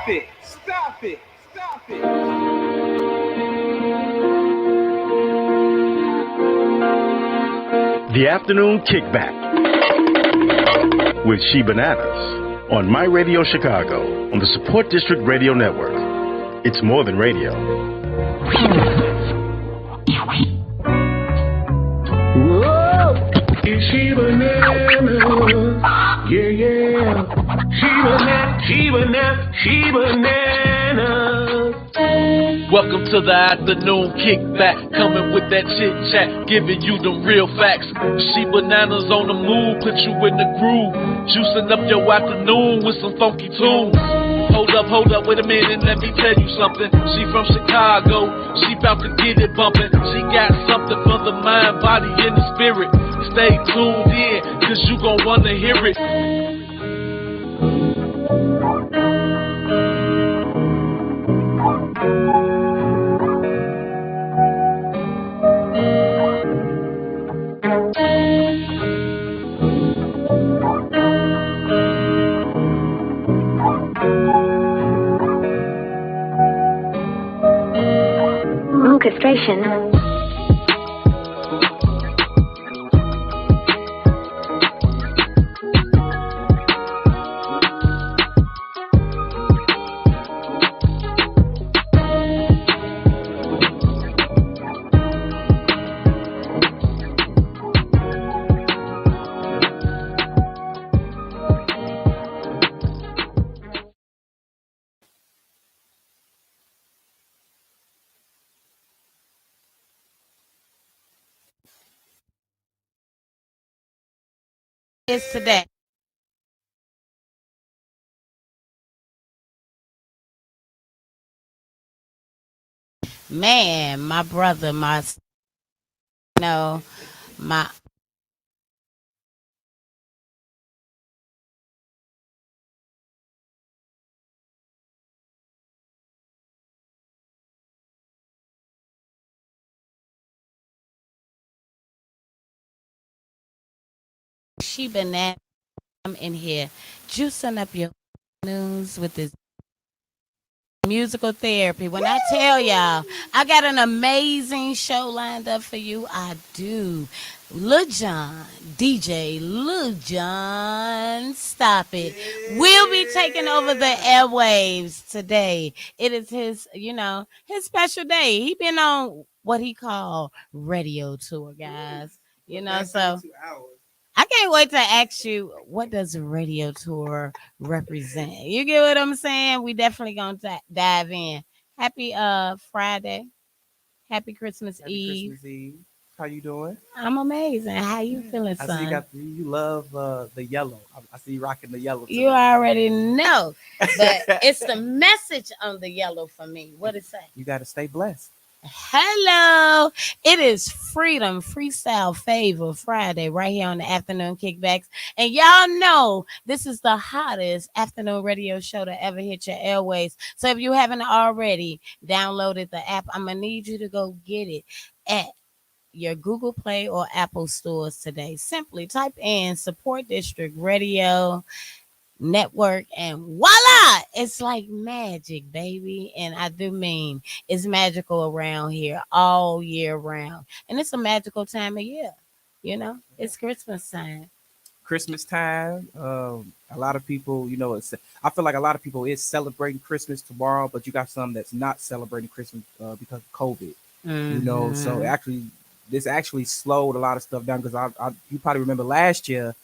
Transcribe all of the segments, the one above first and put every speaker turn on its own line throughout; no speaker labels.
it. Stop it. Stop it.
The Afternoon Kickback with ChiBananas on My Radio Chicago on the Support District Radio Network. It's more than radio.
Whoa! It's ChiBananas. Yeah, yeah. ChiBananas.
Welcome to the afternoon kickback, coming with that chit chat, giving you the real facts. ChiBananas on the move, put you in the groove, juicing up your afternoon with some funky tunes. Hold up, wait a minute, let me tell you something. She from Chicago, she bout to get it bumping. She got something for the mind, body, and the spirit. Stay tuned in, cause you gon' wanna hear it.
Orchestration.
Is today. Man, my brother, my ChiBananas, I'm in here juicing up your news with this musical therapy. When I tell y'all, I got an amazing show lined up for you. I do. DJ LilJonStopIt will be taking over the airwaves today. It is his special day. He been on what he called radio tour, guys. So I can't wait to ask you, what does a radio tour represent? You get what I'm saying? We definitely gonna dive in. Happy Friday. Happy Christmas Eve.
Christmas Eve. How you doing?
I'm amazing. How you feeling, son?
I see you love the yellow. I see you rocking the yellow today.
You already know. But it's the message on the yellow for me. What it say?
You got to stay blessed.
Hello, it is Freedom Freestyle Favor Friday right here on the Afternoon Kickbacks, and y'all know this is the hottest afternoon radio show to ever hit your airways. So if you haven't already downloaded the app, I'm gonna need you to go get it at your Google Play or Apple stores today. Simply type in Support District Radio Network, and voila, it's like magic, baby. And I do mean it's magical around here all year round, and it's a magical time of year. It's Christmas time.
A lot of people, I feel like a lot of people is celebrating Christmas tomorrow, but you got some that's not celebrating Christmas because of COVID. So this actually slowed a lot of stuff down, because you probably remember last year,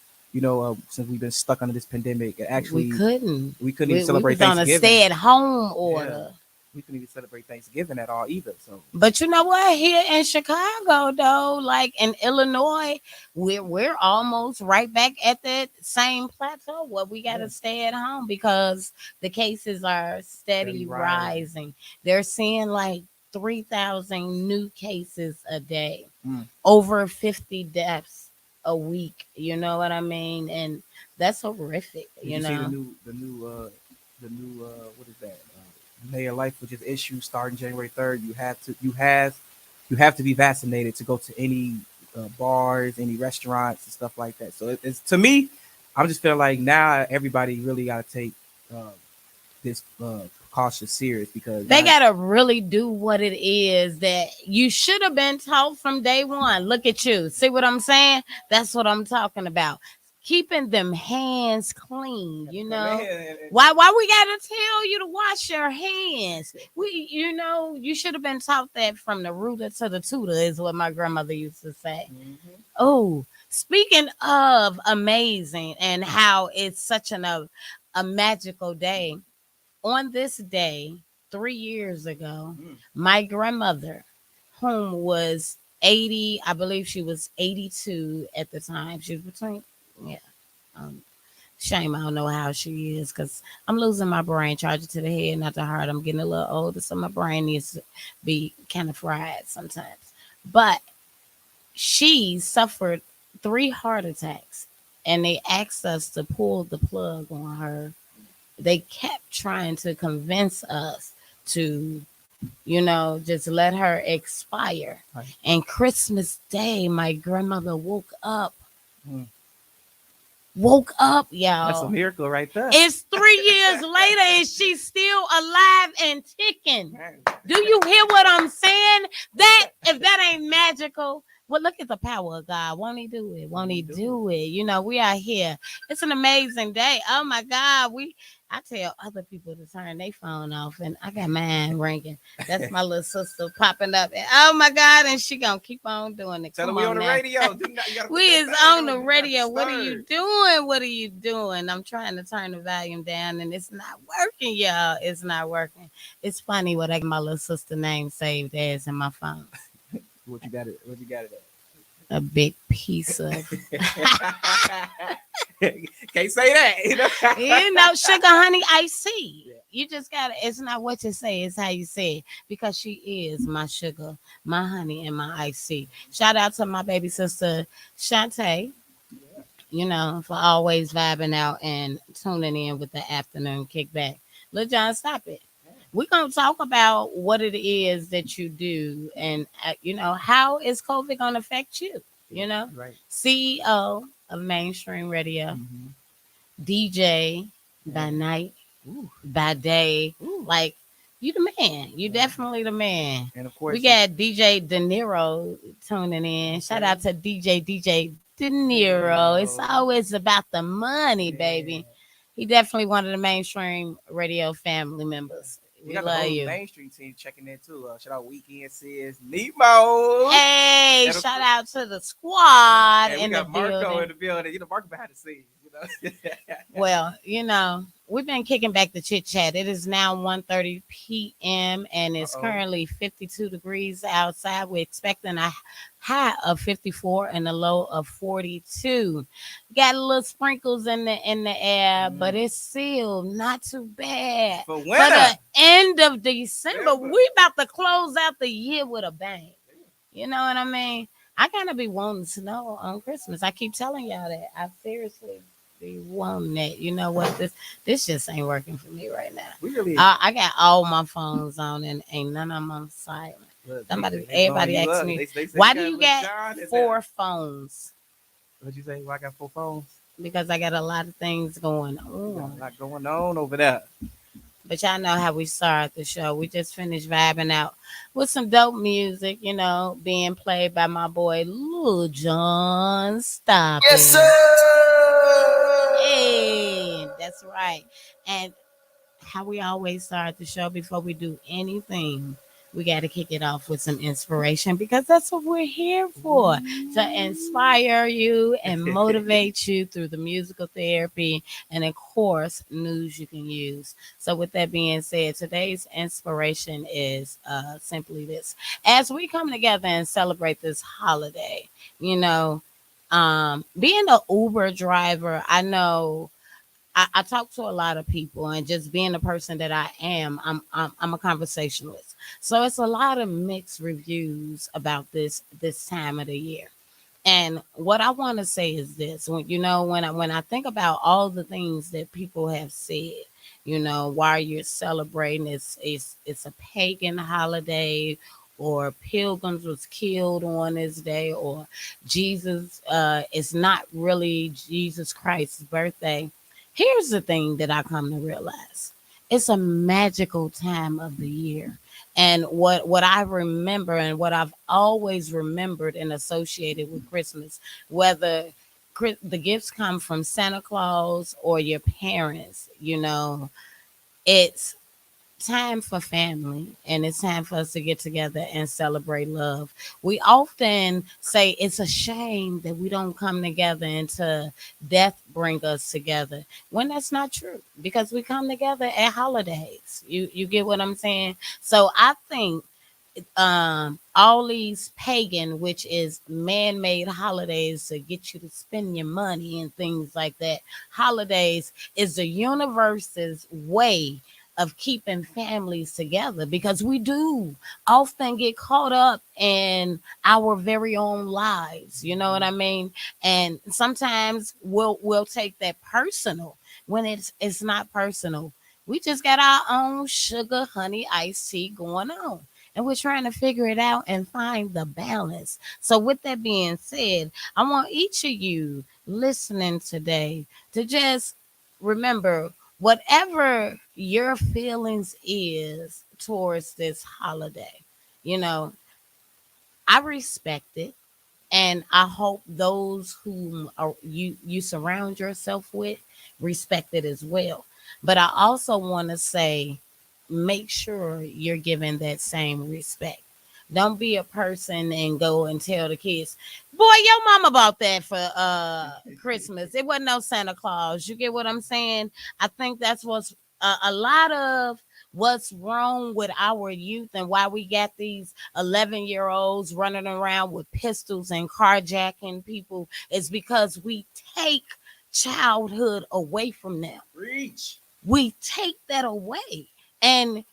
since we've been stuck under this pandemic, we couldn't even celebrate Thanksgiving. On a
stay-at-home order.
Yeah. We couldn't even celebrate Thanksgiving at all either. So,
but you know what? Here in Chicago, though, like in Illinois, we're almost right back at that same plateau where we got to stay at home because the cases are steady rising. They're seeing like 3,000 new cases a day, over 50 deaths a week. You know what I mean? And that's horrific.
You see the new what is that? Mayor Life, which is issued starting January 3rd. You have to be vaccinated to go to any bars, any restaurants, and stuff like that. So it's, to me, I'm just feeling like now everybody really got to take this precaution serious, because
they gotta really do what it is that you should have been taught from day one. Look at you. See what I'm saying? That's what I'm talking about. Keeping them hands clean, you know. Why we gotta tell you to wash your hands? You should have been taught that from the rooter to the tutor, is what my grandmother used to say. Oh, speaking of amazing and how it's such a magical day. On this day, 3 years ago, my grandmother, whom was 80, I believe she was 82 at the time. She was between, yeah. Shame I don't know how she is, because I'm losing my brain. Charge it to the head, not the heart. I'm getting a little older, so my brain needs to be kind of fried sometimes. But she suffered 3 heart attacks, and they asked us to pull the plug on her. They kept trying to convince us to, just let her expire.
Right.
And Christmas Day, my grandmother woke up. Woke up, y'all.
That's a miracle right there.
It's 3 years later and she's still alive and ticking. Do you hear what I'm saying? That if that ain't magical, well, look at the power of God. Won't he do it? Won't he do it? We are here. It's an amazing day. Oh my God. I tell other people to turn their phone off, and I got mine ringing. That's my little sister popping up. And, oh my God, and she gonna keep on doing it.
Tell her we on the radio.
We is on the radio. What are you doing? What are you doing? I'm trying to turn the volume down, and it's not working, y'all. It's not working. It's funny what I got my little sister name saved as in my phone.
What you got it at?
A big piece of
can't say that.
Sugar honey iced tea. You just gotta, it's not what you say, it's how you say it, because she is my sugar, my honey, and my iced tea. Shout out to my baby sister Shantae, for always vibing out and tuning in with the afternoon kickback. LilJonStopIt. We're going to talk about what it is that you do and, how is COVID going to affect you,
Right.
CEO of mainstream radio, DJ by night, by day. Like, you the man. You definitely the man.
And of course,
we got DJ De Niro tuning in. Shout out to DJ De Niro. It's always about the money, baby. He definitely one of the mainstream radio family members.
We got the whole mainstream team checking in too. Shout out Weekend Sis, Nemo.
Hey, shout out to the squad
in the building. Marco behind the scenes. Well,
we've been kicking back the chit chat. It is now 1:30 p.m. and it's currently 52 degrees outside. We're expecting a high of 54 and a low of 42. Got a little sprinkles in the air, but it's still not too bad. For the end of December, we about to close out the year with a bang. You know what I mean? I kind of be wanting snow on Christmas. I keep telling y'all that. I seriously be wanting that. You know what? This just ain't working for me right now. I got all my phones on and ain't none of them on silent. Look, everybody asks me, why do you got 4 phones?
What'd you say? Why I got 4 phones?
Because I got a lot of things going on.
A lot going on over there.
But y'all know how we start the show. We just finished vibing out with some dope music, being played by my boy LilJonStopIt.
Yes, sir.
Hey, that's right. And how we always start the show before we do anything, we got to kick it off with some inspiration, because that's what we're here for, to inspire you and motivate you through the musical therapy and, of course, news you can use. So with that being said, today's inspiration is simply this. As we come together and celebrate this holiday, being an Uber driver, I know I talk to a lot of people, and just being the person that I am, I'm a conversationalist. So it's a lot of mixed reviews about this time of the year. And what I want to say is this: when I think about all the things that people have said, while you're celebrating, it's a pagan holiday, or pilgrims was killed on this day, or Jesus is not really Jesus Christ's birthday. Here's the thing that I come to realize. It's a magical time of the year. And what I remember and what I've always remembered and associated with Christmas, whether the gifts come from Santa Claus or your parents, it's time for family and it's time for us to get together and celebrate love. We often say it's a shame that we don't come together until death bring us together, when that's not true, because we come together at holidays. You get what I'm saying? So I think all these pagan, which is man-made holidays to get you to spend your money and things like that, holidays is the universe's way of keeping families together, because we do often get caught up in our very own lives, you know what I mean? And sometimes we'll take that personal when it's not personal. We just got our own sugar honey iced tea going on, and we're trying to figure it out and find the balance. So, with that being said, I want each of you listening today to just remember whatever your feelings is towards this holiday. You know, I respect it, and I hope those whom you surround yourself with respect it as well. But I also want to say, make sure you're giving that same respect. Don't be a person and go and tell the kids, boy, your mama bought that for Christmas. It wasn't no Santa Claus. You get what I'm saying? I think that's what's a lot of what's wrong with our youth, and why we got these 11-year-olds running around with pistols and carjacking people, is because we take childhood away from them.
Reach.
We take that away, and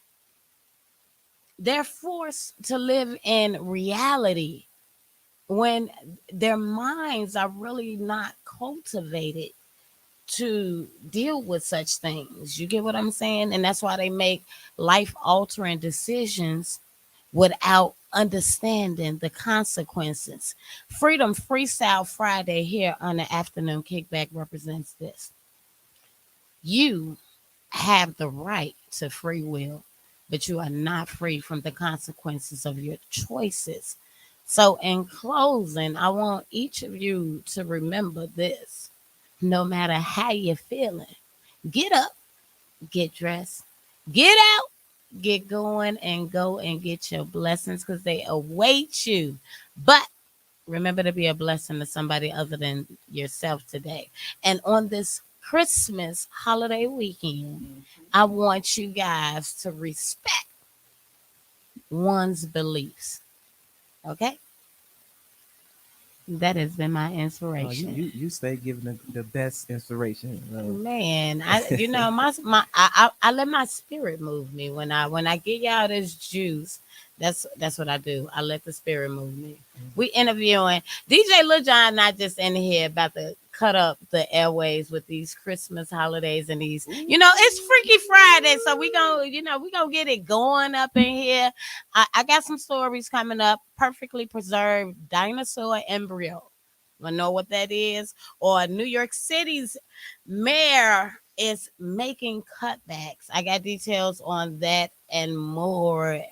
they're forced to live in reality when their minds are really not cultivated to deal with such things. You get what I'm saying? And that's why they make life altering decisions without understanding the consequences. Freedom Freestyle Friday here on the Afternoon Kickback represents this. You have the right to free will, but you are not free from the consequences of your choices. So, in closing, I want each of you to remember this. No matter how you're feeling, get up, get dressed, get out, get going, and go and get your blessings, because they await you. But remember to be a blessing to somebody other than yourself today. And on this Christmas holiday weekend, I want you guys to respect one's beliefs. Okay? That has been my inspiration.
You stay giving the best inspiration.
Man, I let my spirit move me when I get y'all this juice. That's what I do. I let the spirit move me. We interviewing DJ Lil Jon, not just in here about to cut up the airways with these Christmas holidays and these, it's Freaky Friday, so we gonna get it going up in here. I got some stories coming up. Perfectly preserved dinosaur embryo. Wanna know what that is? Or New York City's mayor is making cutbacks. I got details on that and more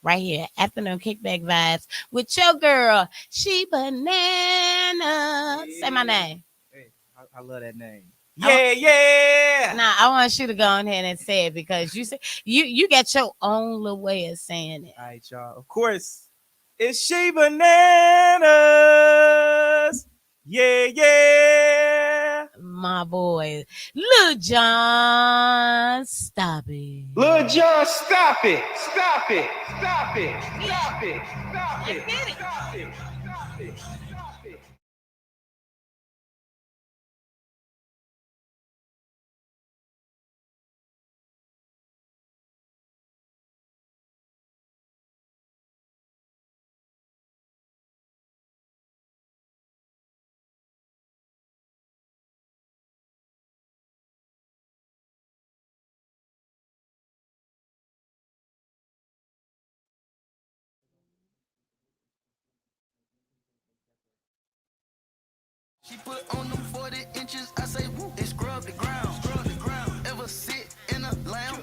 right here. Afternoon Kickback Vibes with your girl, ChiBananas. Say my name.
Hey, I love that name.
Yeah.
Nah, I want you to go ahead and say it, because you say you got your own little way of saying it.
All right, y'all. Of course, it's ChiBananas. Yeah.
My boy, LilJonStopIt.
Lil Jon, stop it. Stop it. Stop it. Stop it. Stop it.
Get it.
Stop it. Stop it. Stop it.
She put on them 40 inches, I say woo, and scrub the ground. Ever sit in a lounge?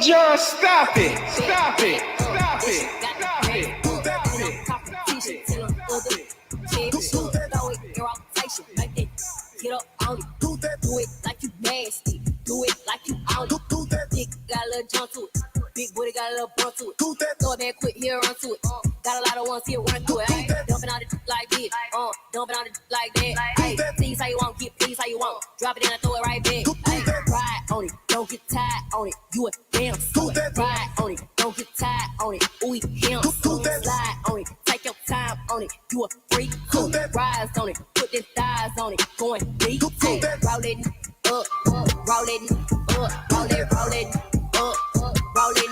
John, stop it. Stop it. Stop it. Stop it. Stop it.
Get up on it. Do it like you nasty. Do it like you on it. Dick got a little jump to it. Big booty got a little bump to it. Throw that quick here, run to it. Got a lot of ones here, run through it. Ay, dumping on it like this. Dumping on it like that. Ay, please how you want, get please how you want. Drop it in and throw it right back. Ay, ride on it, don't get tired on it. You a damn fool. Ride on it, don't get tired on it. Ooh, him. Slide on it, take your time on it. You a freak. Rise on it, put them thighs on it. Going deep. Roll it up, roll it up, roll it up, roll it up, roll it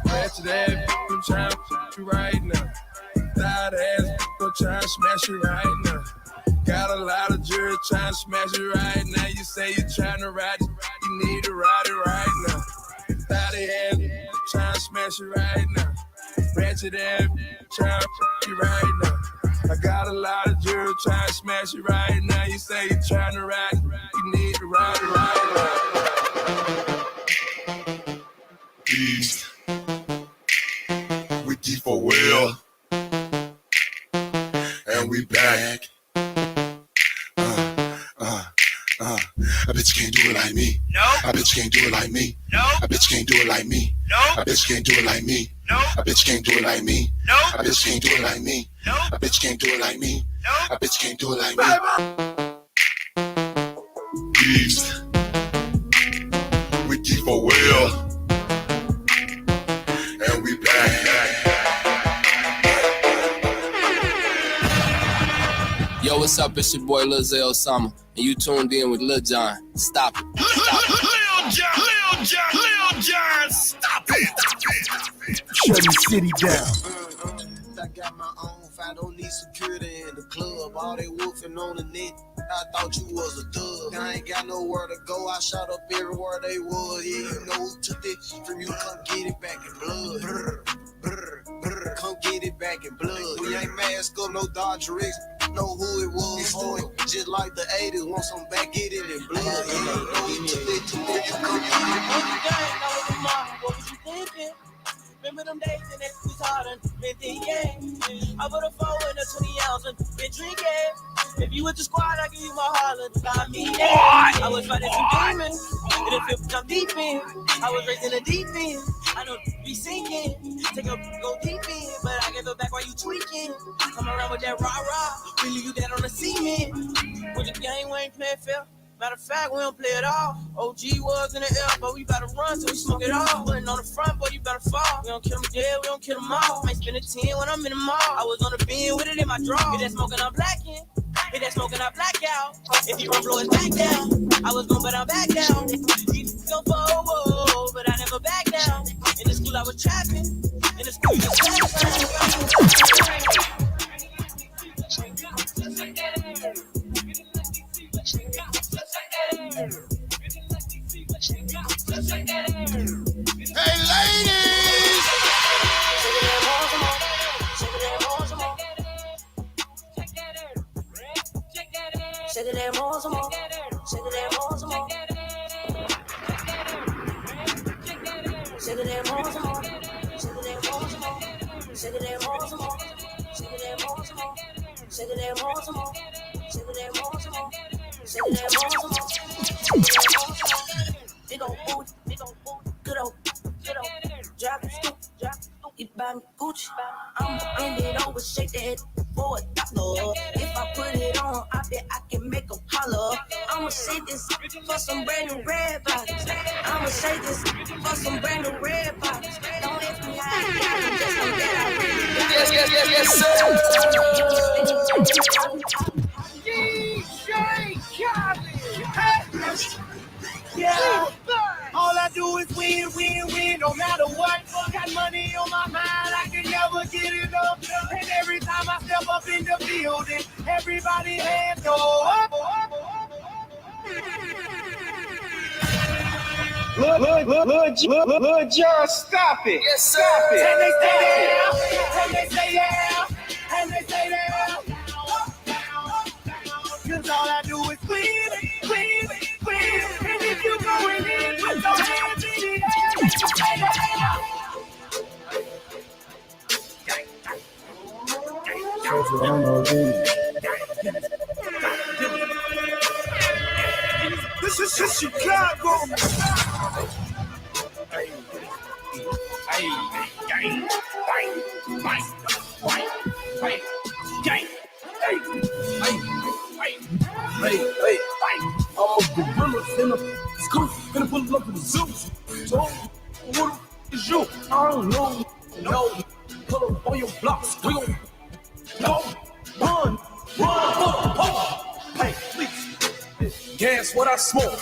Ratchet ass, I'm trying to fuck you right now. Tired ass, I'm trying to smash you right now. Got a lot of jury trying to smash it right now. You say you're trying to ride it, you need to ride it right now. Tired ass, trying to smash it right now. Ratchet ass, trying to fuck you right now. I got a lot of jury trying to smash it right now. You say you're trying to ride it, you need to ride it right now.
East. We keep for well. And we back. I bet you can't do it like me. No. I bet you can't do it like me. No. I bet you can't do it like me. No. I bet you can't do it like me. No. I bet you can't do it like me. No. I bet you can't do it like me. No. I bet you can't do it like me. No. I bet you can't do it like me. East. We keep for well. And we back.
Yo, what's up? It's your boy Lil Osama, and you tuned in with Lil Jon. Stop it.
Lil Jon, stop it.
Shut the city down.
I got my own fight, don't need security in the club. All they wolfing on the net, I thought you was a thug. I ain't got nowhere to go, I shot up everywhere they was. Yeah, you know who took it from you, come get it back in blood. Brr, brr, brr, come get it back in blood. We ain't mask up, no Dodge Riggs, know who it was. Oh, just like the 80s, want some back, get it in blood. Yeah, you know who took it from you, come get it back in blood.
What was you thinking? Remember them days and that was hard and been thinking. I put a 4 in a 20 ounce and been drinking. If you with the squad, I give you my heart, got me. I was fighting some demons, and if it come deep in, I was raised in the deep end. I know be sinking, take a go deep in, but I give it back while you tweaking. Come around with that rah-rah, we leave you dead on the cement. With the game, we ain't playing fair. Matter of fact, we don't play it all. OG was in the air, but we better run, so we smoke it all. Putting on the front, boy, you better fall. We don't kill them dead, we don't kill them all. Might spend a 10 when I'm in the mall. I was on the bin with it in my draw. Hit that smoking, I'm blacking. Hit that smoking, I black out. If you run, blow it back down. I was going, but I'm back down. You go forward, but I never back down. In the school, I was trapping. In the school, I was
Hey, ladies!
Shake it that more, some more. Shake it that more, some more. Shake it that more, some more. Shake it that more, some more. Shake it that more, some more. Shake it that more, some more. Shake it that more, some more. Shake it that more, some more. Shake it that more, some more. Big ol' booty, good ol', drop it, scoop, you buy me Gucci. I'ma bend it over, shake that for $1. If I put it on, I bet I can make them holler. I'ma shake this for some brand new red bottoms. I'ma shake this for some brand new red bottoms. Don't ask me how I got it, just know that I really got it.
Yes, sir.
DJ Yeah, all I do is win, no matter what. Got money on my mind, I can never get it up. And every time I step up in the building, everybody hands go up.
Look, John, stop it.
Yes, sir.
Stop it.
And they stay there, and they stay there, and they stay there.
all I do is win, win, win. And if you going in, put your hands in the This is Chicago.
I'm a gorilla in a scoop, gonna pull up in the zoo. So, what is you? I don't know. No, pull up on your blocks. We gon' go, run, hey, please. Gas what I smoke.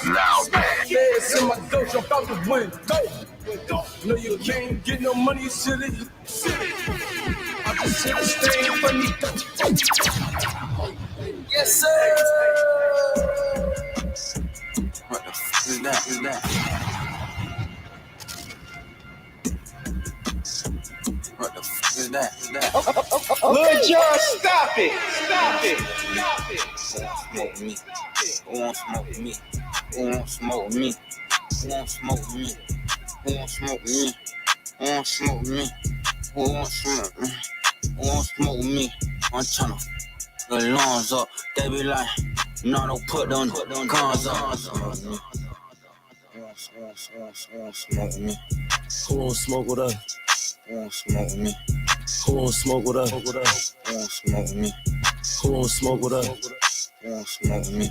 Gas in my dope, jump out the window. No, you can't get no money, silly. I just hit a stand for me. Yes, sir.
What the fuck is that? What the fuck is that?
Lil Jon, stop it! Stop it!
Who won't smoke me? Who won't smoke me? Who won't smoke me? Who won't smoke me? Who won't smoke me? Who won't smoke me? Who won't smoke me? I'm tryna the lawns up. They be like, no, don't put them guns up. Who won't smoke me?
Who won't smoke with us?
Who won't smoke me?
Who won't smoke with us?
Who won't smoke me?
Who won't smoke with us?
Who won't smoke me?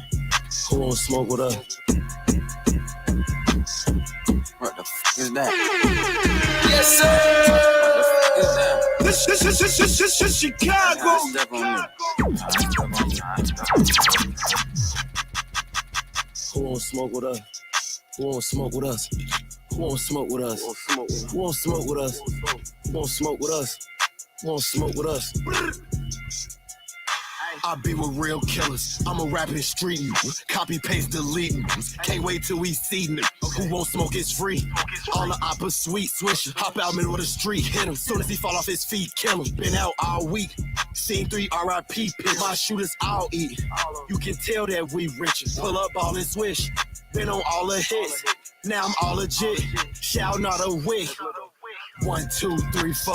Who won't smoke with us?
What the fuck is that?
Yes, sir.
This is Chicago.
Who won't smoke with us? Who won't smoke with us? Who won't smoke with us? Who won't smoke with us? Who won't smoke with us? Who won't smoke with us?
I be with real killers. I'm a rapping street news. Copy, paste, delete news. Can't wait till we see them. Who won't smoke is free. All the oppa sweet swisher. Hop out middle of the street, hit him. Soon as he fall off his feet, kill him. Been out all week. Seen 3 RIP pick. My shooters all eat. You can tell that we richer. Pull up all this wish. Been on all the hits. Now I'm all legit. Shout not a wig. 1, 2, 3, 4.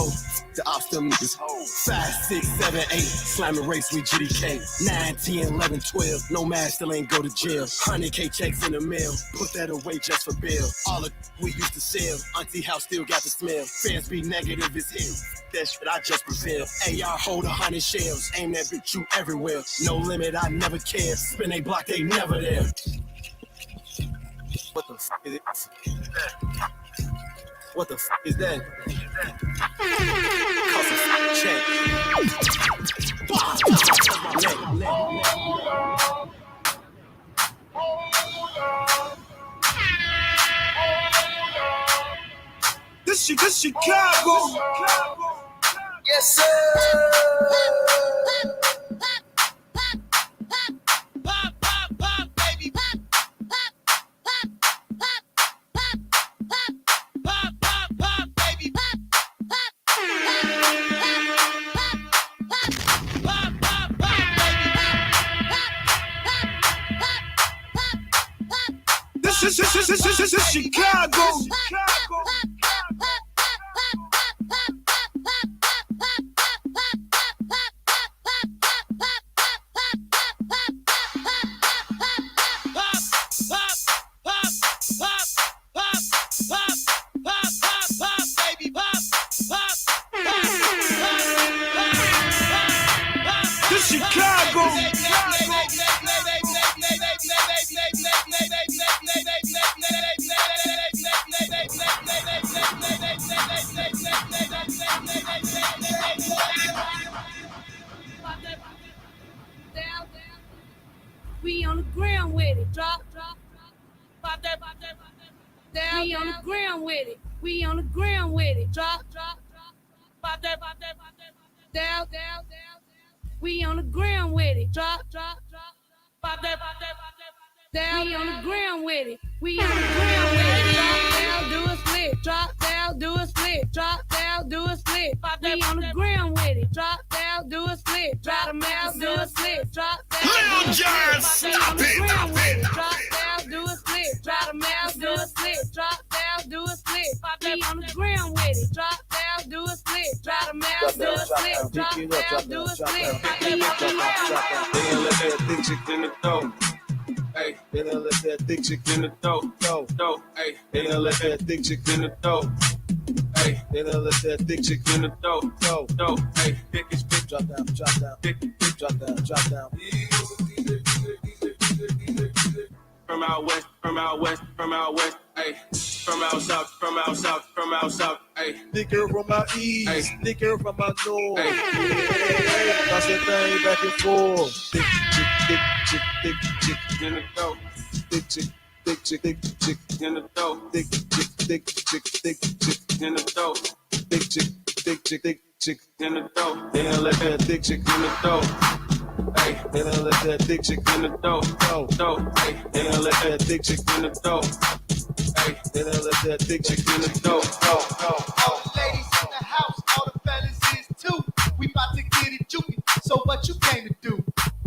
The ops them niggas. 5, 6, 7, 8. Slamming race with GDK. 9, 10, 11, 12. No man still ain't go to jail. 100K checks in the mail. Put that away just for bail. All the we used to sell. Auntie house still got the smell. Fans be negative as hell. That shit I just prevail. Hey, y'all hold 100 shells. Aim that bitch you everywhere. No limit, I never care. Spin a block, they never there.
What the fuck is it? What the fuck is that? Cost a check.
This Chicago.
Yes, sir.
This is Chicago. This Chicago.
We on the ground with it. Drop. Pop that. Down. We on the ground with it. We on the ground with it. Drop. Pop that. Down. We on the ground with it. Drop. Pop that. Down. We on the ground with it. We on the ground with it. Drop down, do a split. Drop down, do a split. Drop down, do a split. Pop that. We on the ground with it. Drop down, do a split. Drop down, do a split. Drop down.
LilJonStopIt.
Pick it up, drop down, drop down, pick it up, drop down, drop down. They done let that thick chick in the throat. Hey, they done let that thick chick in the throat. Hey, they done let that thick chick in the throat. Hey, they done let that thick chick in the throat. Hey, thick is thick, drop down, drop down, thick, drop down, drop down. From out west, from out west, from out west, hey. From out south, from out south, from out south, hey. Thick girl from out east, hey. Thick girl from out north, hey. Toss that thing back and forth. Thick chick, thick chick, thick chick in the throat. Thick chick, thick chick, thick chick in the throat. Thick chick, thick chick, thick chick in the throat. Thick chick, thick chick, thick chick in the throat. They done let that thick chick in the throat. Hey, they done let that thick chick in the throat. Hey, they done let that thick chick in the throat. Hey, they done let that thick chick in the throat.
All the ladies in the house, all the fellas is too. We about to get it juicy. So what you came to do?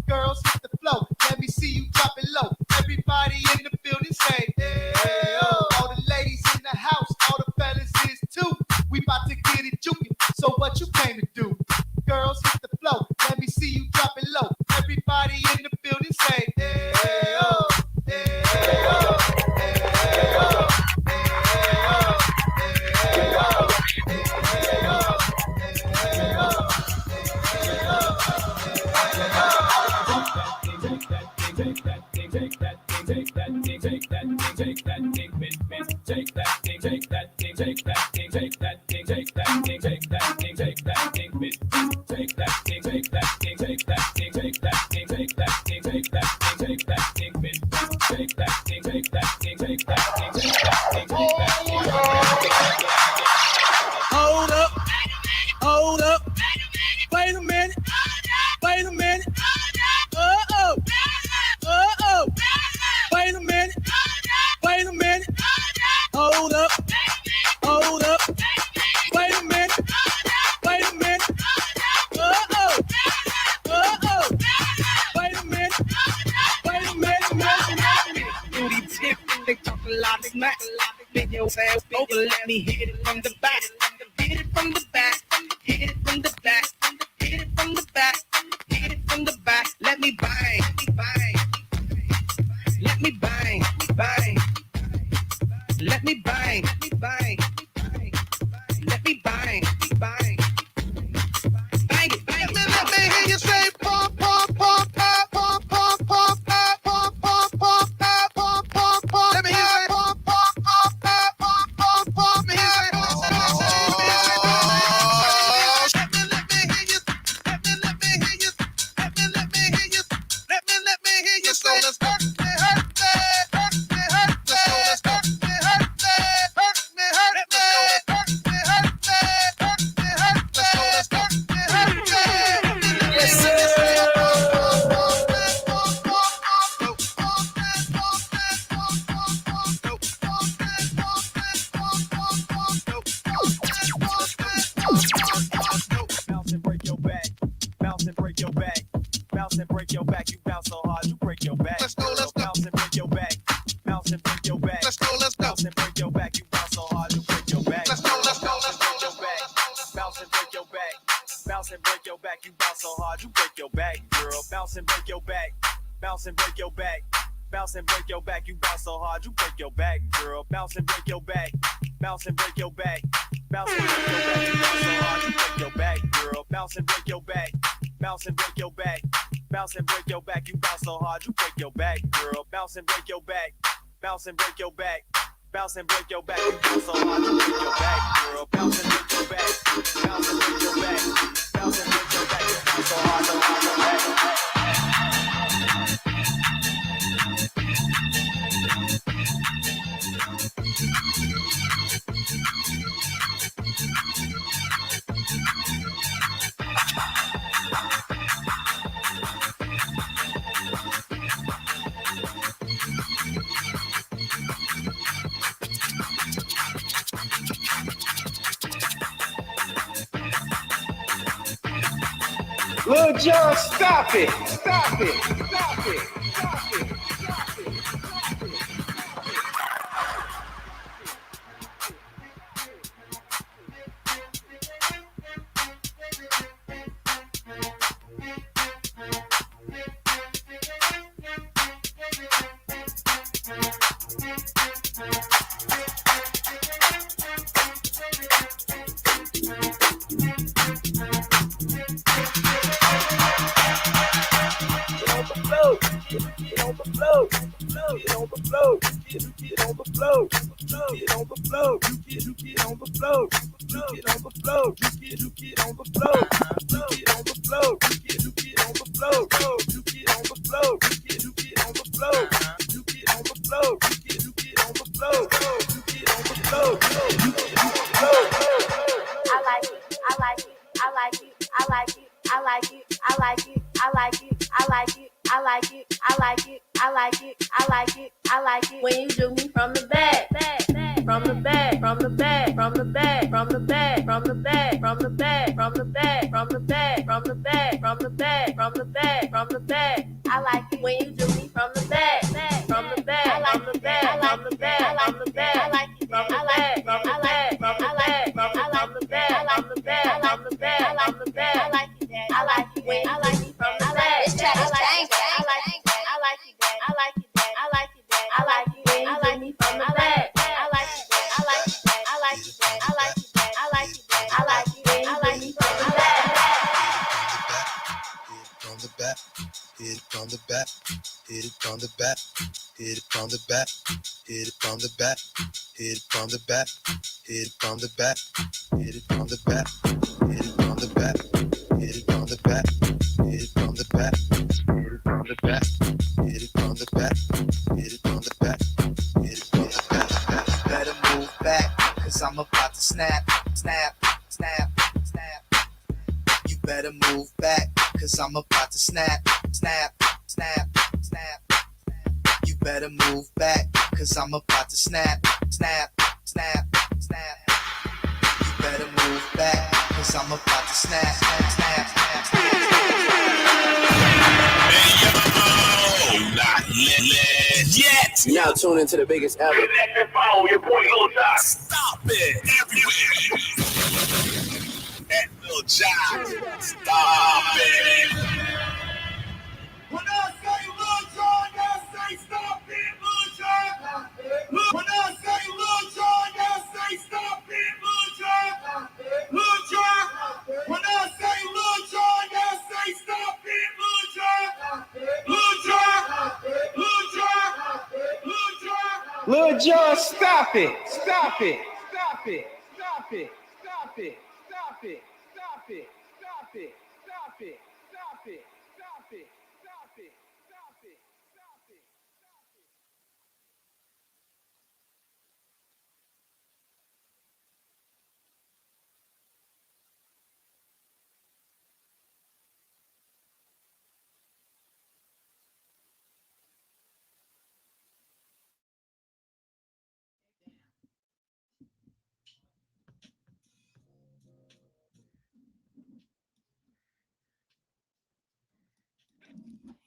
Girls hit the flow. Let me see you drop it low. Everybody in the building say, hey, oh. All the ladies in the house, all the fellas is too. We about to get it juicy. So what you came to do? Girls hit the flow. Let me see you drop it low. Everybody in the building say, hey, oh, hey, oh, hey, oh, hey, oh, hey, oh,
Hold up, wait a minute, wait a minute, oh, wait a minute, wait a minute, hold up, wait a minute, wait a minute, oh, wait a minute, wait a minute,
Booty tip, they talk a lot of smack, big your ass over, let me hit it from the back, hit it from the back. Hit it from the back, hit it from the back, hit it from the back. Let me bang, bang. Let me bang, bang. Let me bang, bang. Let me bang, bang. Bang it, bang it. Let me hear you say pump, pump, pump, pump, pump, pump, pump, pump, pump, pump, pump, pump, pump, pump. Let me hear you say pump, pump, pump, pump, pump, pump, pump. Let me hear you say pump, pump, pump, pump.
Let's go.
Bounce and break your back. Bounce and break your back. You bounce so hard, you break your back, girl. Bounce and break your back. Bounce and break your back. Bounce and break your back. You bounce so hard, you break your back, girl. Bounce and break your back. Bounce and break your back. Bounce and break your back. You bounce so hard, you break your back, girl. Bounce and break your back. Bounce and break your back. Bounce and break your back. You bounce so hard, you break your back, girl. Bounce and break your back. Bounce and break your back. Bounce and break your back. You bounce so hard, so hard, so back.
Lil Jon, stop it! Stop it! Stop it! Stop it! Stop it!
flow, you get on the flow, you get on the flow, you get on the flow, you get on the flow, you get on the flow, you get on the flow, you get on the flow, you get on the flow, you get on the flow, you get on the flow, you get on the flow, you get on the flow, you get on the flow.
I like it, I like it, I like it, I like it, I like it, I like it, I like it, I like it, I like it, I like it, I like it, I like it, I like it. When you do me from the back, from the back, from the back, from the back, from the back, from the back, from the back, from the back, from the back, from the back, from the back, from the back, from the back. I like it when you do me from the back, from the back, from the back, from the back, from the back. I like it from the back, from the back, from the back, from the back, from the back, from the back, from the back. I like it, I like it when I like it from the back. It's Travis James. I like it, I like it, I like it, I like it, I like it when I like it from the back. I like it, I like it, I like it, I like it, I like it, I like it when I like it from the back.
From the back, hit it from the back, hit it from the back, hit it from the back, hit it from the back, hit it from the back, hit it from the back, hit it from the back, hit it from the back, hit it from the back, hit it from the back, hit it from the back, hit it from the back, hit it from the back, hit it from the back.
Better move back, cause I'm about to snap, snap, snap, snap. You better move back, cause I'm about to snap, snap, snap, snap. You better move back, cause I'm about to snap, snap, snap, snap. You better move back, cause I'm about to snap, snap, snap, snap.
Hey yo, not yet.
Now tune into the biggest ever.
Connect and follow your boy Lil Jon. Stop it everywhere. At Lil Jon. Stop it.
When I say Lil Jon, I say stop it, Lil Jon. When I say Lil Jon, I say stop it, Lil Jon. Lil Jon. When I say Lil Jon, I say stop it, Lil Jon. Lil Jon. Lil Jon. Lil Jon.
Lil Jon, stop it. Stop it. Stop it. Stop it. Stop it. Stop it. Stop it. Stop it. Stop it. Stop it. Stop it. Stop it. Stop it. Stop it.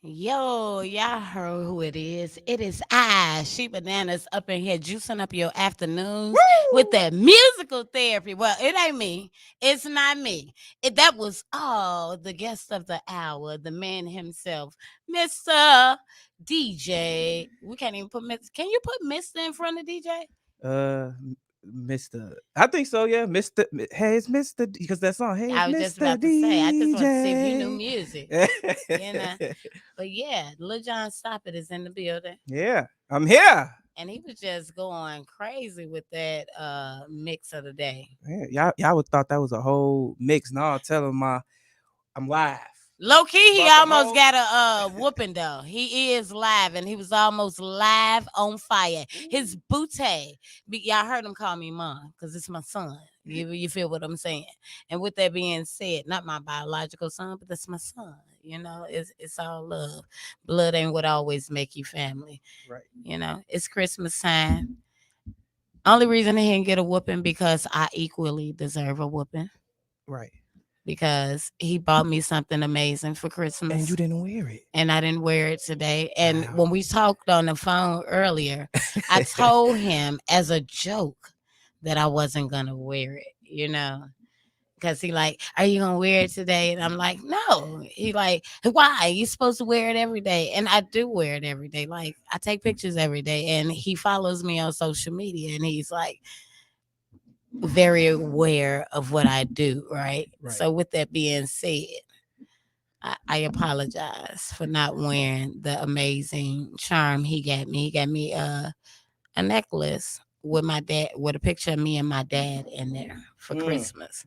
Yo, y'all heard who it is. It is I, ChiBananas, up in here juicing up your afternoons with that musical therapy. Well, it ain't me. It's not me. That was the guest of the hour, the man himself, Mr. DJ. We can't even put Mr. Can you put Mr. in front of DJ?
Mr. I think so, yeah. Mr. Hey, it's Mr. Because that song, hey,
I was
Mr.
just about to say, I just want to see if you knew music.
DJ.
You know? But yeah, LilJonStopIt is in the building.
Yeah, I'm here.
And he was just going crazy with that mix of the day.
Yeah, y'all would thought that was a whole mix. No, I'll tell him I'm live.
Low key, he
But
almost got a whooping though. He is live, and he was almost live on fire. His booty, y'all heard him call me mom because it's my son. You feel what I'm saying? And with that being said, not my biological son, but that's my son. You know, it's all love. Blood ain't what always make you family.
Right.
You know, it's Christmas time. Only reason he didn't get a whooping because I equally deserve a whooping.
Right.
Because he bought me something amazing for Christmas.
And you didn't wear it.
And I didn't wear it today. And when we talked on the phone earlier, I told him as a joke that I wasn't going to wear it, you know. Because he like, are you going to wear it today? And I'm like, no. He like, why? You're supposed to wear it every day. And I do wear it every day. Like, I take pictures every day. And he follows me on social media. And he's like, very aware of what I do, right? So with that being said, I apologize for not wearing the amazing charm he got me. He got me a necklace with my dad, with a picture of me and my dad in there for Christmas.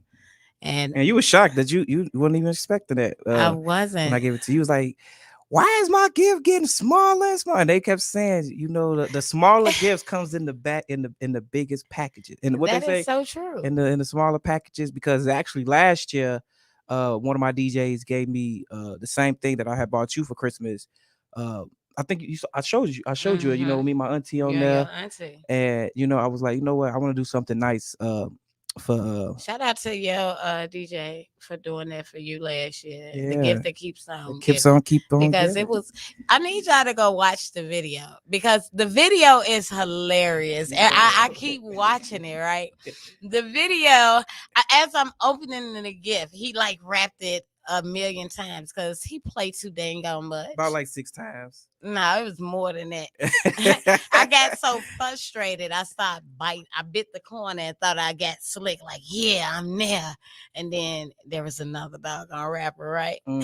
And
you were shocked that you wasn't even expecting that.
I
When
wasn't.
I gave it to you, it was like, why is my gift getting smaller and smaller? And they kept saying, the smaller gifts comes in the back in the biggest packages. And what
That
they say
is so true.
in the smaller packages, because actually last year, one of my DJs gave me the same thing that I had bought you for Christmas. I think I showed you, me and my auntie on
You and
there.
your auntie.
And I was like, you know what, I want to do something nice for
Shout out to your DJ for doing that for you last year. The
yeah,
gift that keeps on
it keeps
giving.
on keep on
Because
giving.
it was, I need y'all to go watch the video because the video is hilarious. And I keep watching it, right? The video, as I'm opening the gift, he like wrapped it a million times because he played too dang on much.
About like 6 times.
No, it was more than that. I got so frustrated. I started biting. I bit the corner and thought I got slick. Like, yeah, I'm there. And then there was another doggone rapper, right?
Oh,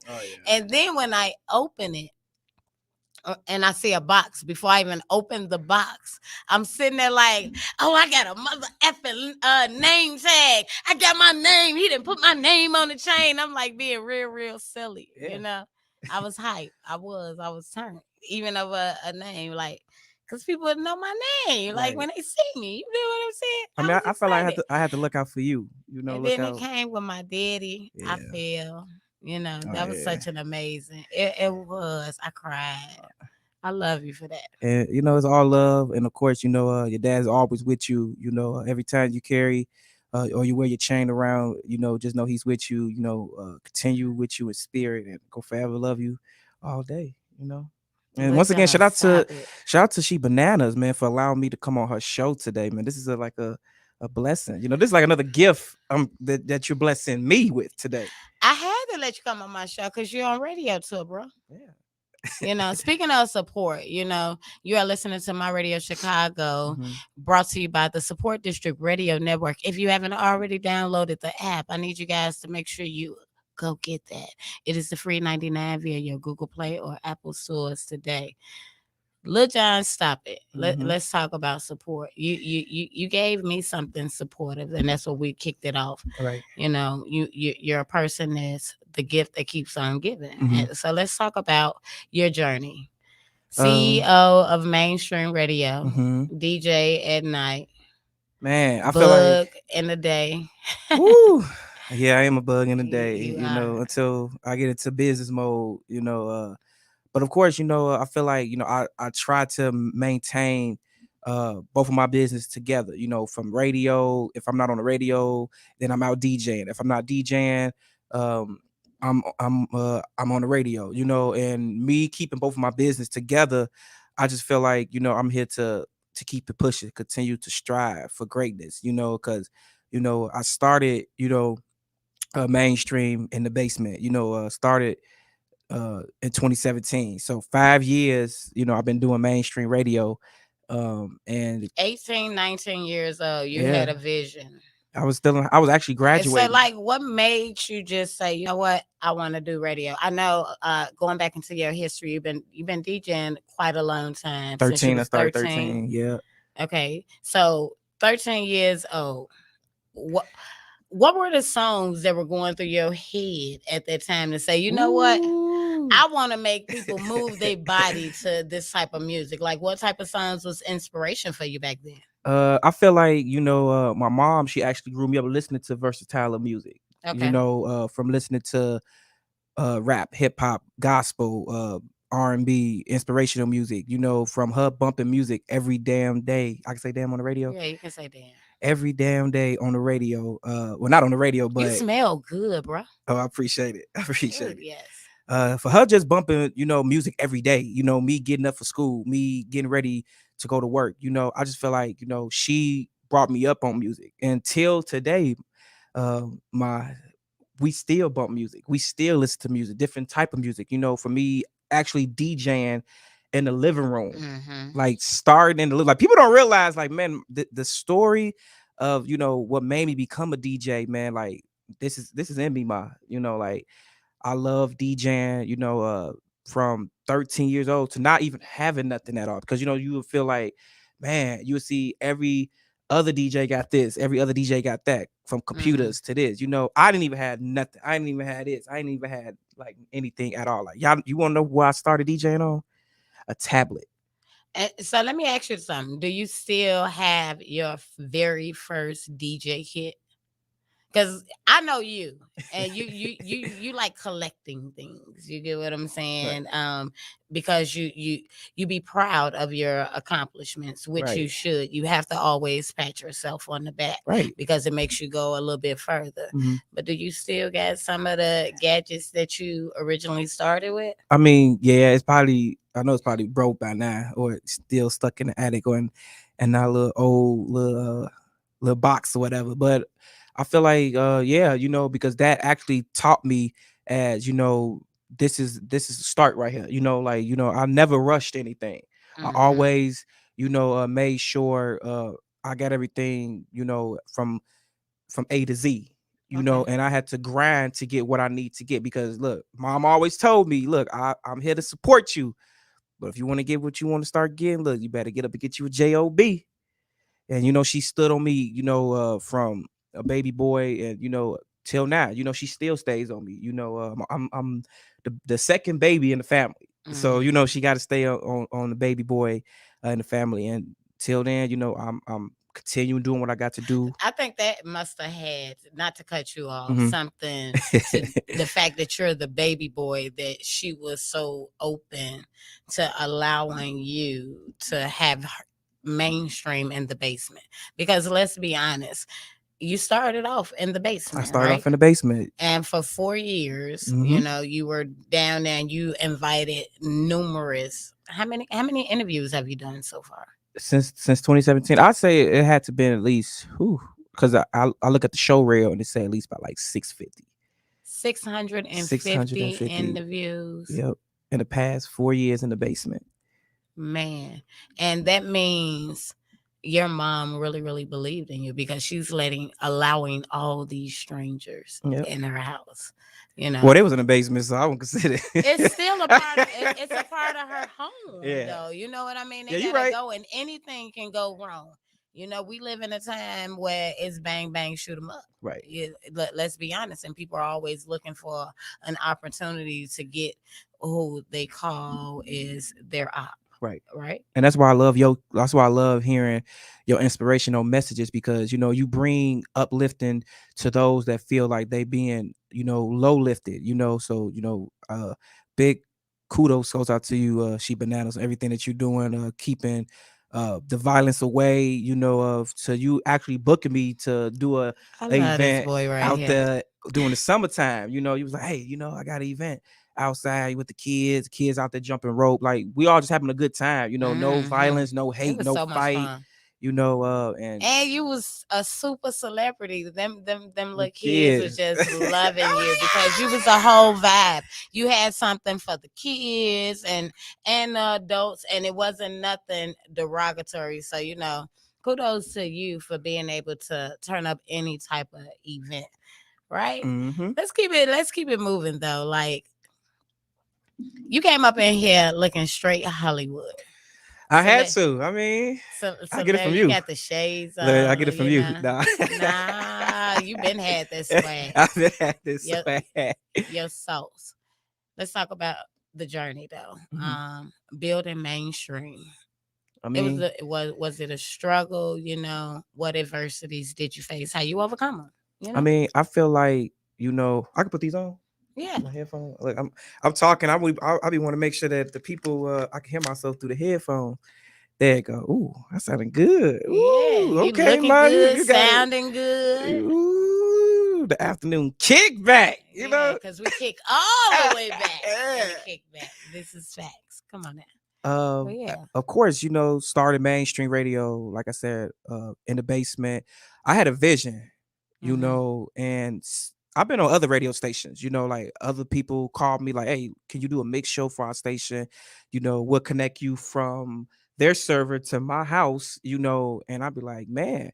yeah.
And then when I open it, and I see a box, before I even open the box, I'm sitting there like, oh, I got a mother effing name tag. I got my name. He didn't put my name on the chain. I'm like being real silly, you know? I was hyped. I was turned, even over a name, like, because people would know my name, like when they see me. You know what I'm saying?
I mean, I felt like I had to look out for you.
And
look
then
out.
it came with my daddy.
Yeah.
I feel, that was such an amazing. It was. I cried. I love you for that.
And it's all love, and of course, your dad's always with you. Every time you carry or you wear your chain around, just know he's with you. Continue with you in spirit, and go forever love you all day. And once again, shout out to ChiBananas, man, for allowing me to come on her show today, man. This is like a blessing. This is like another gift that you're blessing me with today.
I had to let you come on my show because you're on radio too, bro. Yeah. Speaking of support, you are listening to My Radio Chicago, brought to you by the Support District Radio Network. If you haven't already downloaded the app, I need you guys to make sure you go get that. It is the free 99 via your Google Play or Apple stores today. LilJonStopIt. Let's talk about support. You gave me something supportive, and that's what we kicked it off.
Right.
You're a person that's the gift that keeps on giving. So let's talk about your journey. CEO of mainstream radio, DJ at night.
Man, I feel like
in the day.
Woo. Yeah, I am a bug in the day. Until I get into business mode. But of course, I feel like, I try to maintain both of my business together, from radio. If I'm not on the radio, then I'm out DJing. If I'm not DJing, I'm on the radio, and me keeping both of my business together, I just feel like, I'm here to keep it pushing, continue to strive for greatness, because, I started, mainstream in the basement, started in 2017. So 5 years, I've been doing mainstream radio. And
18, 19 years old, you had a vision.
I was actually graduating.
So like, what made you just say, you know what, I want to do radio? I know going back into your history, you've been DJing quite a long time.
13, I started 13. Yeah.
Okay. So 13 years old. What were the songs that were going through your head at that time to say, you know what? I want to make people move their body to this type of music. Like, what type of songs was inspiration for you back then?
I feel like, my mom, she actually grew me up listening to versatile music.
Okay.
From listening to rap, hip hop, gospel, R&B, inspirational music, from her bumping music every damn day. I can say damn on the radio.
Yeah, you can say damn.
Every damn day on the radio. Well, not on the radio, but
you smell good, bro.
Oh, I appreciate it. I appreciate
good,
it.
Yes.
For her just bumping, music every day, me getting up for school, me getting ready to go to work, I just feel like, she brought me up on music. Until today, we still bump music. We still listen to music, different type of music, for me, actually DJing in the living room, like starting in the like people don't realize, like, man, the story of, what made me become a DJ, man, like this is in me, like I love DJing, from 13 years old to not even having nothing at all. Because you would feel like, man, you would see every other DJ got this, every other DJ got that, from computers to this. I didn't even have nothing. I didn't even have this. I didn't even had like anything at all. Like, y'all, you want to know where I started DJing on? A tablet.
So let me ask you something. Do you still have your very first DJ kit? Because I know you, and you like collecting things. You get what I'm saying?
Right.
Because you be proud of your accomplishments, which you
Right.
should. You have to always pat yourself on the back,
Right.
because it makes you go a little bit further.
Mhm.
But do you still got some of the gadgets that you originally started with?
I mean, yeah, I know it's probably broke by now, or it's still stuck in the attic, or in that little old little box or whatever. But I feel like, yeah, because that actually taught me, as this is a start right here. I never rushed anything. I always, made sure I got everything, from A to Z. And I had to grind to get what I need to get, because look, mom always told me, look, I'm here to support you, but if you want to get what you want to start getting, look, you better get up and get you a job. And she stood on me, from a baby boy, and till now, she still stays on me. I'm the second baby in the family, so she got to stay on the baby boy in the family. And till then, I'm continuing doing what I got to do.
I think that must have had, not to cut you off,
Mhm.
something to the fact that you're the baby boy, that she was so open to allowing you to have mainstream in the basement. Because let's be honest, you started off in the basement.
I started
right?
off in the basement.
And for 4 years,
Mhm.
you were down there, and you invited numerous. How many interviews have you done so far?
Since 2017, I'd say it had to been at least, because I look at the show reel and it say at least about like 650.
650 interviews.
Yep. In the past 4 years in the basement.
Man. And that means your mom really, really believed in you, because she's allowing all these strangers
Yep.
in her house.
Well, they was in the basement, so I wouldn't consider it.
It's still a part of it's a part of her home,
Yeah.
though. You know what I mean?
Yeah,
They
you
gotta
right.
go, and anything can go wrong. We live in a time where it's bang bang, shoot 'em up.
Right.
Let's be honest, and people are always looking for an opportunity to get who they call is their op.
Right.
Right.
And that's why I love hearing your inspirational messages, because you bring uplifting to those that feel like they being low lifted, so big kudos goes out to you, ChiBananas, everything that you're doing, keeping the violence away, so you actually booking me to do a
I love this
event
boy right
out
here.
there during the summertime. You was like, hey, I got an event outside with the kids out there jumping rope. Like, we all just having a good time, no violence, no
It
hate,
was
no
so much
fight,
fun.
and
And you was a super celebrity. Them little kids
kids.
was just loving you, because you was a whole vibe. You had something for the kids and the adults, and it wasn't nothing derogatory. So, kudos to you for being able to turn up any type of event. Right?
Mhm.
Let's keep it moving, though. Like, you came up in here looking straight Hollywood.
I had to. I mean, I get it from
you
you.
got the shades on.
I get it from you.
Nah, you been had this swag.
I've been had this
Your-
swag.
Your sauce. Let's talk about the journey, though.
Mhm.
Building mainstream.
I mean,
Was it a struggle? What adversities did you face? How you overcome them?
I mean, I feel like, I can put these on.
Yeah.
My headphones. Like, I'm talking. I be want to make sure that the people, I can hear myself through the headphones. There you go. Ooh, that sounding good. Ooh,
You
okay,
looking
man.
good,
You got it.
sounding good.
Ooh, the afternoon kickback.
Because we kick all the way back. Kickback. This is facts. Come on now. Yeah.
Of course, started mainstream radio, like I said, in the basement. I had a vision, and I've been on other radio stations, like other people called me like, hey, can you do a mix show for our station? We'll connect you from their server to my house, and I'd be like, man,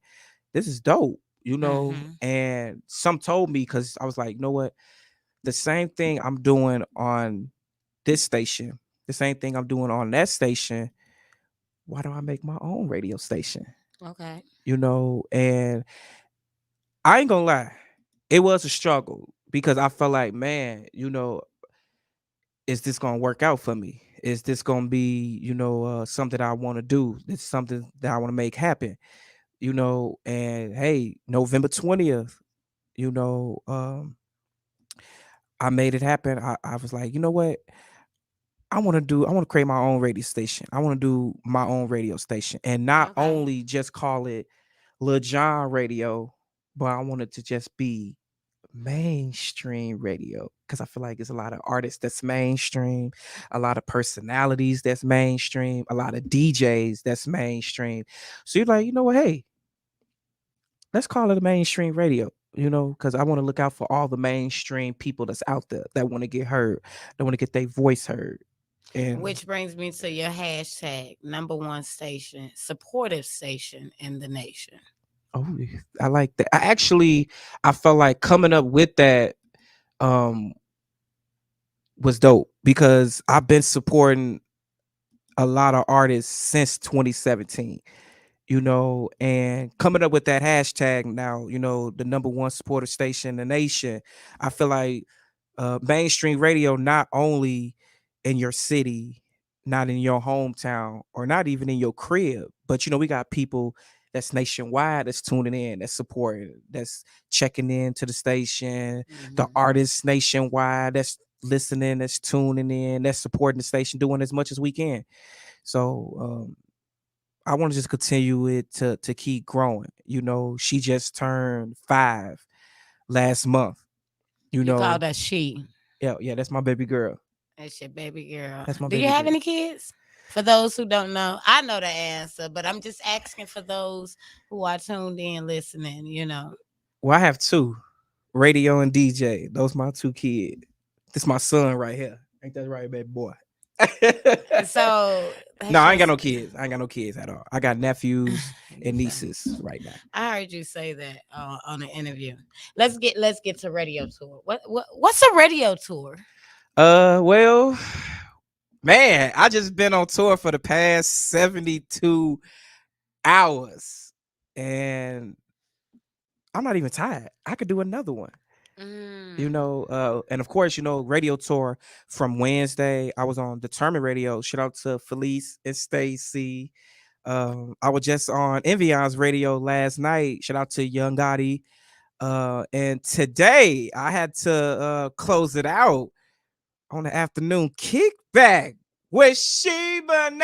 this is dope, and some told me, because I was like, you know what? the same thing I'm doing on this station, the same thing I'm doing on that station, why don't I make my own radio station?
Okay.
And I ain't gonna lie, it was a struggle because I felt like, man, is this gonna work out for me? Is this gonna be, something I want to do? It's something that I want to make happen, And hey, November 20th, I made it happen. I was like, you know what? I want to create my own radio station. I want to do my own radio station and not only just call it Lil Jon Radio, but I want it to just be mainstream radio because I feel like there's a lot of artists that's mainstream, a lot of personalities that's mainstream, a lot of DJs that's mainstream. So you're like, you know what? Hey, let's call it a mainstream radio. Because I want to look out for all the mainstream people that's out there that want to get heard, that want to get their voice heard. And
which brings me to your hashtag #1 station, supportive station in the nation.
Oh, I like that. I felt like coming up with that was dope because I've been supporting a lot of artists since 2017. And coming up with that hashtag now, the #1 supporter station in the nation. I feel like mainstream radio, not only in your city, not in your hometown, or not even in your crib, but we got people that's nationwide that's tuning in, that's supporting, that's checking in to the station, the artists nationwide that's listening, that's tuning in, that's supporting the station, doing as much as we can. So I want to just continue it to keep growing. She just turned 5 last month.
You call that she?
Yeah, that's my baby girl.
That's your baby girl.
That's my
Do
baby
you have
girl.
any kids? For those who don't know, I know the answer, but I'm just asking for those who are tuned in listening,
Well, I have 2, radio and DJ. Those my 2 kids. This my son right here. Ain't that right, baby boy?
So
no, I ain't got no kids. I ain't got no kids at all. I got nephews and nieces right now.
I heard you say that on an interview. Let's get to radio tour. What's a radio tour?
Well, man, I just been on tour for the past 72 hours, and I'm not even tired. I could do another one. And of course, radio tour from Wednesday. I was on Determined Radio. Shout out to Felice and Stacy. I was just on Envyon's radio last night. Shout out to Young Gotti. And today I had to close it out on the afternoon kickback with ChiBananas.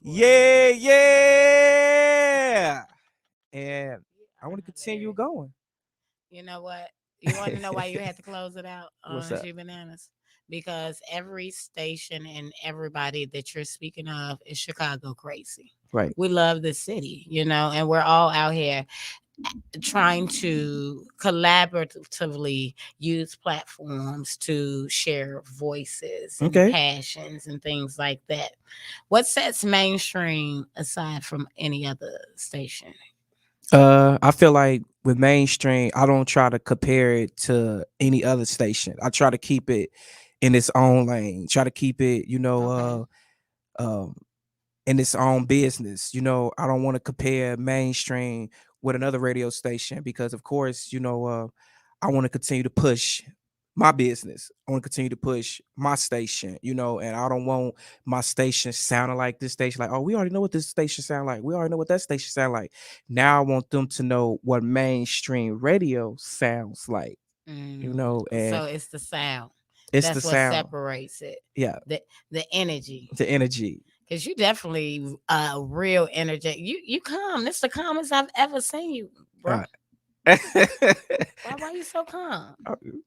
Yeah. And I want to continue going.
You know what? You want to know why you had to close it out on ChiBananas? Because every station and everybody that you're speaking of is Chicago crazy.
Right.
We love the city, and we're all out here trying to collaboratively use platforms to share voices and passions and things like that. What sets mainstream aside from any other station?
I feel like with mainstream, I don't try to compare it to any other station. I try to keep it in its own lane. Try to keep it, in its own business. I don't want to compare mainstream with another radio station because, of course, I want to continue to push my business. I want to continue to push my station, and I don't want my station sounding like this station. Like, oh, we already know what this station sound like. We already know what that station sound like. Now I want them to know what mainstream radio sounds like, and
so it's the sound.
It's
That's
the
what
sound.
separates it.
Yeah.
The energy.
The energy.
Because you definitely real energetic. You calm. This is the calmest I've ever seen you, bro. Why you so calm?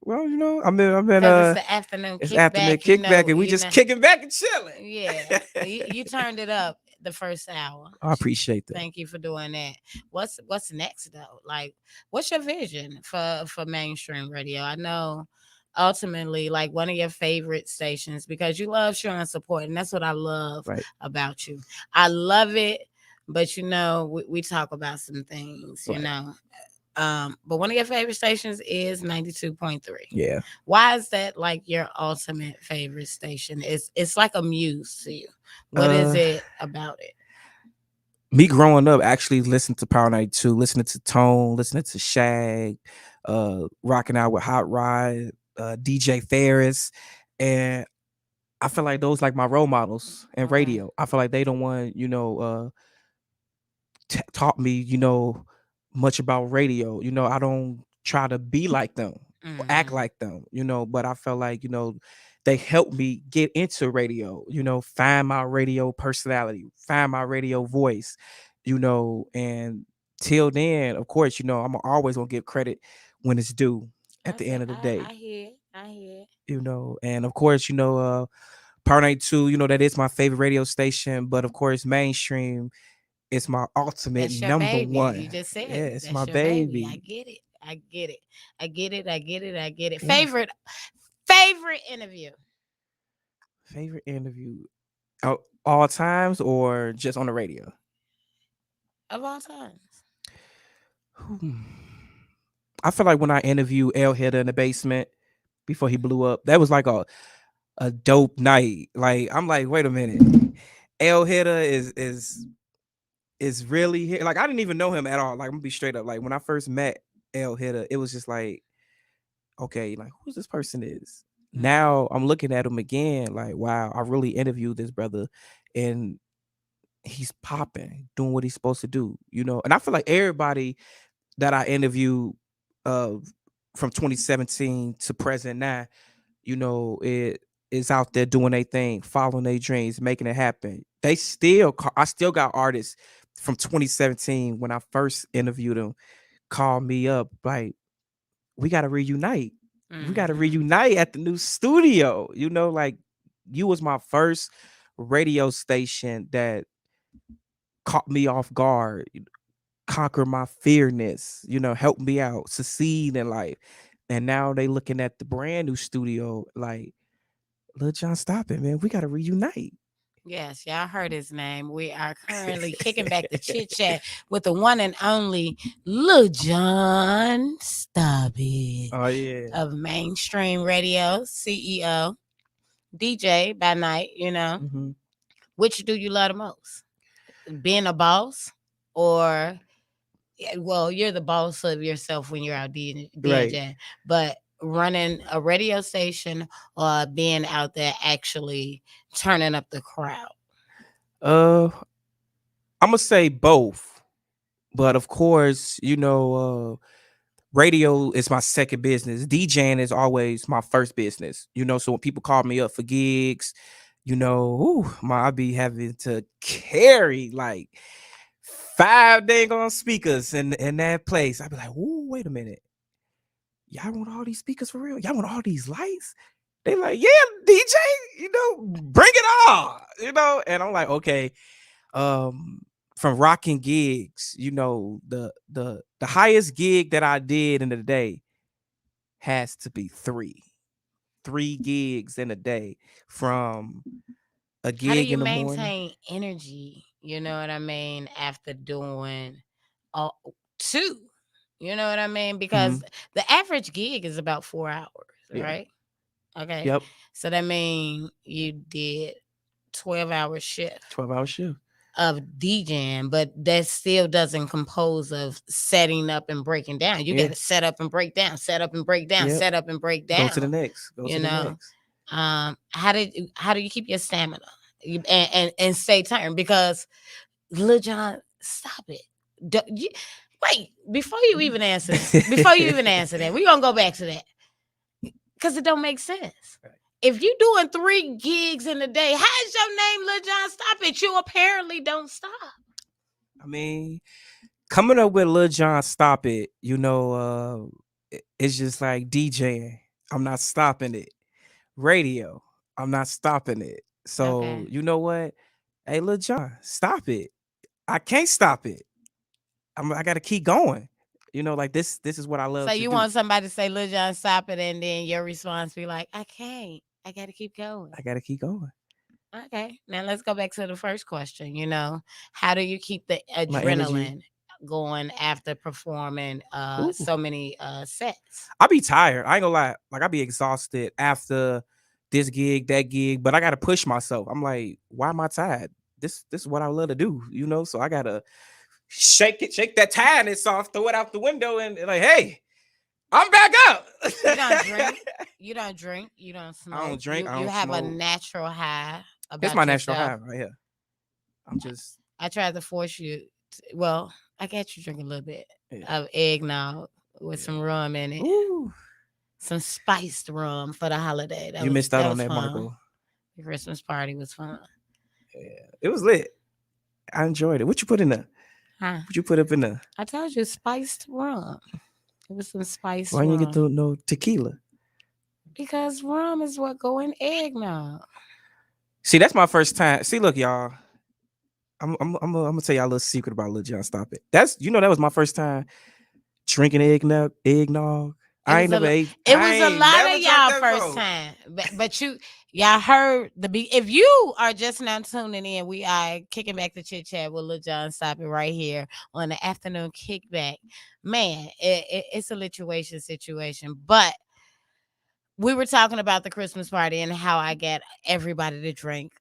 Well, I'm in
it's the afternoon
kickback, and we just kicking back and chilling.
Yeah, you turned it up the first hour.
I appreciate that.
Thank you for doing that. What's next though? Like, what's your vision for mainstream radio? I know ultimately like one of your favorite stations because you love showing support, and that's what I love about you. I love it, but we talk about some things, But one of your favorite stations is 92.3.
Yeah.
Why is that like your ultimate favorite station? It's like a muse to you. What is it about it?
Me growing up, actually listening to Power 92, listening to Tone, listening to Shag, rocking out with Hot Rod, DJ Ferris, and I feel like those like my role models in radio. I feel like they don't want, taught me, much about radio. I don't try to be like them, or act like them, but I felt like, they helped me get into radio, find my radio personality, find my radio voice, and till then, of course, I'm always gonna give credit when it's due at the end of the day.
I hear it.
And of course, Power 92, that is my favorite radio station, but of course, mainstream is my ultimate
That's your
number
baby.
one.
You just said
Yeah,
it.
it's
That's
my
your baby.
baby.
I get it.
Yeah.
Favorite interview.
Favorite interview, all times or just on the radio?
Of all times.
I feel like when I interviewed L Hitter in the basement before he blew up, that was like a dope night. Like I'm like, wait a minute, L Hitter is really here. Like I didn't even know him at all. Like I'm gonna be straight up. Like when I first met L Hitter, it was just like, okay, like who's this person is. Now I'm looking at him again, like wow, I really interviewed this brother, and he's popping, doing what he's supposed to do, And I feel like everybody that I interviewed from 2017 to present now, it is out there doing their thing, following their dreams, making it happen. I still got artists from 2017 when I first interviewed them call me up like, we got to reunite. We got to reunite at the new studio. Like you was my first radio station that caught me off guard, conquer my fearness, help me out, succeed in life. And now they looking at the brand new studio like, LilJonStopIt, man, we got to reunite.
Yes, y'all heard his name. We are currently kicking back the chit chat with the one and only LilJonStopIt.
Oh yeah.
Of mainstream radio, CEO, DJ by night, Which do you love the most? Being a boss, or well, you're the boss of yourself when you're out DJing,
Right.
but running a radio station or being out there actually turning up the crowd?
I'm gonna say both, but of course, radio is my second business. DJing is always my first business. So when people call me up for gigs, I be having to carry like 5 dang on speakers in that place. I'd be like, ooh, wait a minute. Y'all want all these speakers for real? Y'all want all these lights? They like, yeah, DJ, bring it all, and I'm like, okay. From rocking gigs, the highest gig that I did in a day has to be 3 gigs in a day, from a gig
How do you
in the morning.
maintain energy? You know what I mean? After doing all 2, you know what I mean? Because the average gig is about 4 hours, right? Okay.
Yep.
So that means you did 12-hour shift.
12-hour shift
of DJing, but that still doesn't compose of setting up and breaking down. You got to set up and break down, set up and break down, set up and break down.
Go to the next. The next.
How do you keep your stamina and stay turned? Because LilJonStopIt. Wait, before you even answer that, we're gonna go back to that because it don't make sense. Right. If you doing 3 gigs in a day, how's your name LilJonStopIt? You apparently don't stop.
I mean, coming up with LilJonStopIt, it's just like DJing. I'm not stopping it. Radio, I'm not stopping it. So you know what? Hey, LilJon, stop it. I can't stop it. I got to keep going. Like this is what I love.
So you want somebody to say LilJonStopIt, and then your response be like, I can't. I got to keep going.
I got to keep going.
Okay. Now let's go back to the first question. How do you keep the adrenaline going after performing so many sets?
I be tired. I ain't gonna lie. Like I be exhausted after this gig, that gig, but I gotta push myself. I'm like, why am I tired? This is what I love to do, you know. So I gotta shake that tiredness off, throw it out the window, and like, hey, I'm back up.
You don't drink. You don't drink. You don't smoke.
I don't drink. I don't
You have a
smoke.
natural high.
It's my natural high right here. I'm just.
I tried to force you. Well, I got you drink a little bit of eggnog with some rum in it.
Ooh.
Some spiced rum for the holiday.
You missed out on that,
fun.
Marco.
The Christmas party was fun.
Yeah, it was lit. I enjoyed it. What you put in there?
Huh?
What you put up in there?
I told you spiced rum. It was some spiced
Why
rum.
you get no tequila?
Because rum is what go in eggnog.
See, that's my first time. See, look, y'all. I'm gonna tell y'all a little secret about LilJonStopIt. That was my first time drinking eggnog. I ain't never ate.
It was a lot of y'all first time, but y'all heard if you are just now tuning in, we are kicking back the chit chat with LilJonStopIt right here on the afternoon kickback. Man, it's a situation, but we were talking about the Christmas party and how I got everybody to drink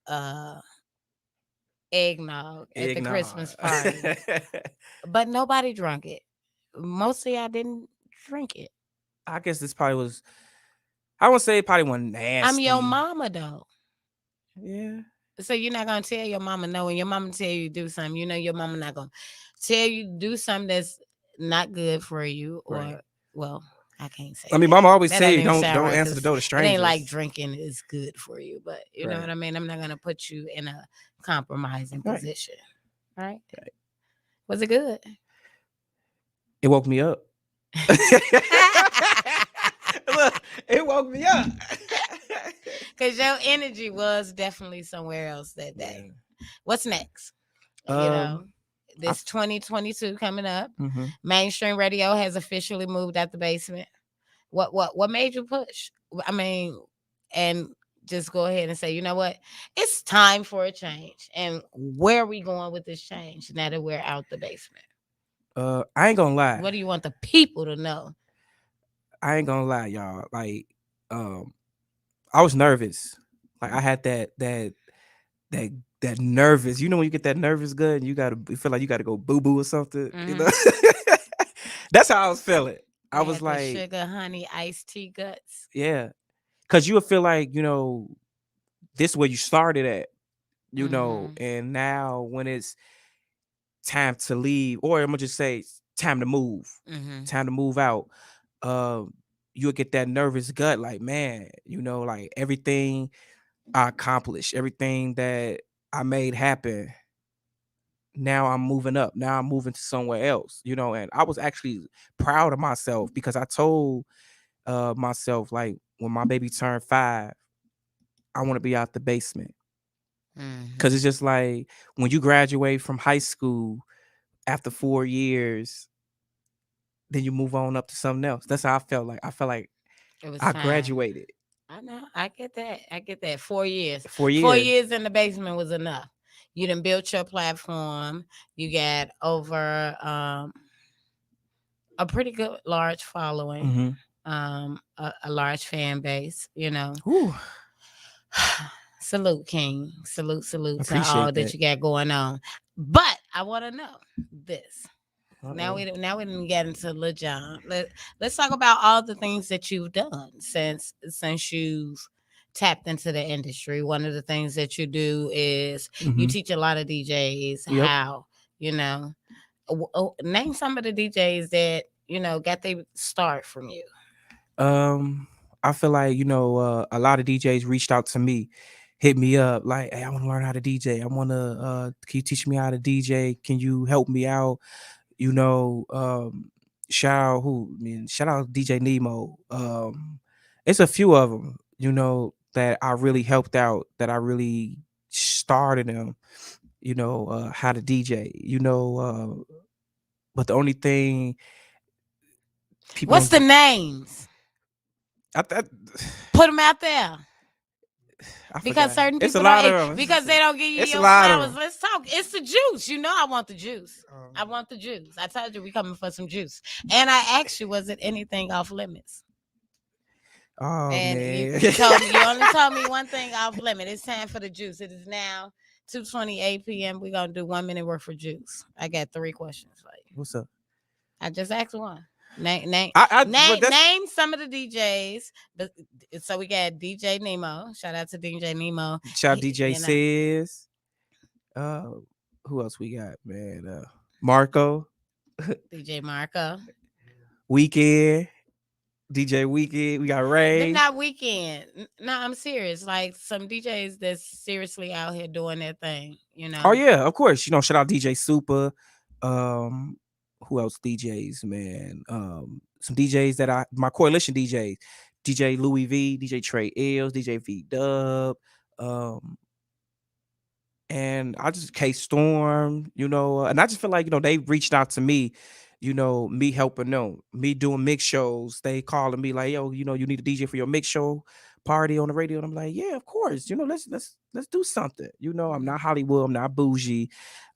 eggnog at the Christmas party, but nobody drank it. Most of y'all didn't drink it.
I guess this probably was. I would say it probably wasn't nasty.
I'm your mama though.
Yeah.
So you're not gonna tell your mama no, and your mama tell you to do something. You know your mama not gonna tell you to do something that's not good for you, or
Right.
Well, I can't say.
I mean,
that.
mama always
That
say
doesn't
don't
even sound right,
answer the
'cause
door to
It
strangers.
ain't like drinking is good for you, but you know
Right.
what I mean. I'm not gonna put you in a compromising
Right.
position. Right? Was it good?
It woke me up. Look, it woke me up.
Because your energy was definitely somewhere else that day. What's next? You know, this 2022 coming up.
Mhm.
Mainstream radio has officially moved out the basement. What made you push? I mean, and just go ahead and say, you know what? It's time for a change. And where are we going with this change now that we're out the basement?
I ain't gonna lie.
What do you want the people to know?
I ain't gonna lie, y'all. Like, I was nervous. Like, I had that nervous. You know when you get that nervous gut and you feel like you gotta go boo boo or something. You know, that's how I was feeling. I
You
was
had the
like,
sugar, honey, iced tea guts.
yeah, because you would feel like this is where you started at, and now when it's time to leave, or I'm gonna just say it's time to move, time to move out. You'll get that nervous gut, like, man, like everything I accomplished, everything that I made happen. Now I'm moving up. Now I'm moving to somewhere else, and I was actually proud of myself because I told myself, like, when my baby turned 5, I want to be out the basement. Because it's just like when you graduate from high school after 4 years, then you move on up to something else. That's how I felt like. I felt like I graduated.
I know. I get that. 4 years.
4 years.
4 years in the basement was enough. You done built your platform. You got over a pretty good large following, a large fan base,
Ooh.
Salute, King. Salute to
Appreciate
all that you got going on. But I want to know this. Now we didn't get into Lil Jon. Let's talk about all the things that you've done since you've tapped into the industry. One of the things that you do is you teach a lot of DJs how, name some of the DJs that, got their start from you.
I feel like, a lot of DJs reached out to me, hit me up like, hey, I want to learn how to DJ. I want to, can you teach me how to DJ? Can you help me out? Shout out DJ Nemo. It's a few of them, that I really helped out, that I really started them, how to DJ, but the only thing
What's the names? Put them out there. Because certain
It's a
people
lot
don't,
of them.
because they don't give you
It's a
your
lot of
flowers.
them.
Let's talk. It's the juice. You know I want the juice. I want the juice. I told you we coming for some juice. And I asked you, was it anything off limits?
Oh
And
man.
you told me, you only told me one thing off limit. It's time for the juice. It is now 2:28 p.m. We're gonna do 1 minute worth for juice. I got 3 questions for you.
What's up?
I just asked one. Name some of the DJs. So we got DJ Nemo. Shout out to DJ Nemo.
Shout out DJ Sis. Who else we got, man? Marco.
DJ Marco.
Weekend. DJ Weekend. We got Ray.
They're not Weekend. No, I'm serious. Like some DJs that's seriously out here doing their thing, you know.
Oh yeah, of course. You know, shout out DJ Super. Who else DJs, man? Some DJs that my coalition DJs. DJ Louis V, DJ Trey Ills, DJ V Dub, and I just K Storm, you know, and I just feel like, you know, they reached out to me, you know, me helping them, me doing mix shows. They calling me like, yo, you know, you need a DJ for your mix show party on the radio. And I'm like, yeah, of course, you know, let's do something. You know, I'm not Hollywood, I'm not bougie,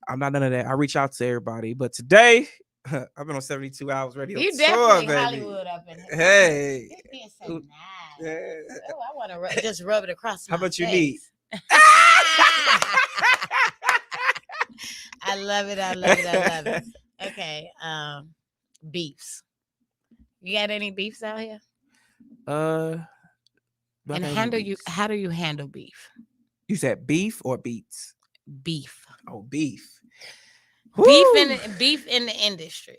I'm not none of that. I reach out to everybody, but today I've been on 72 hours radio.
You
tour,
definitely
baby.
Hollywood up in here.
Hey.
It's being so nice. Yeah. Oh, I want to just rub it across my
How much you
face.
need?
I love it. I love it. I love it. Okay. Beefs. You got any beefs out here? And how do you handle beef?
You said beef or beats?
Beef.
Oh, beef.
Beef in the industry.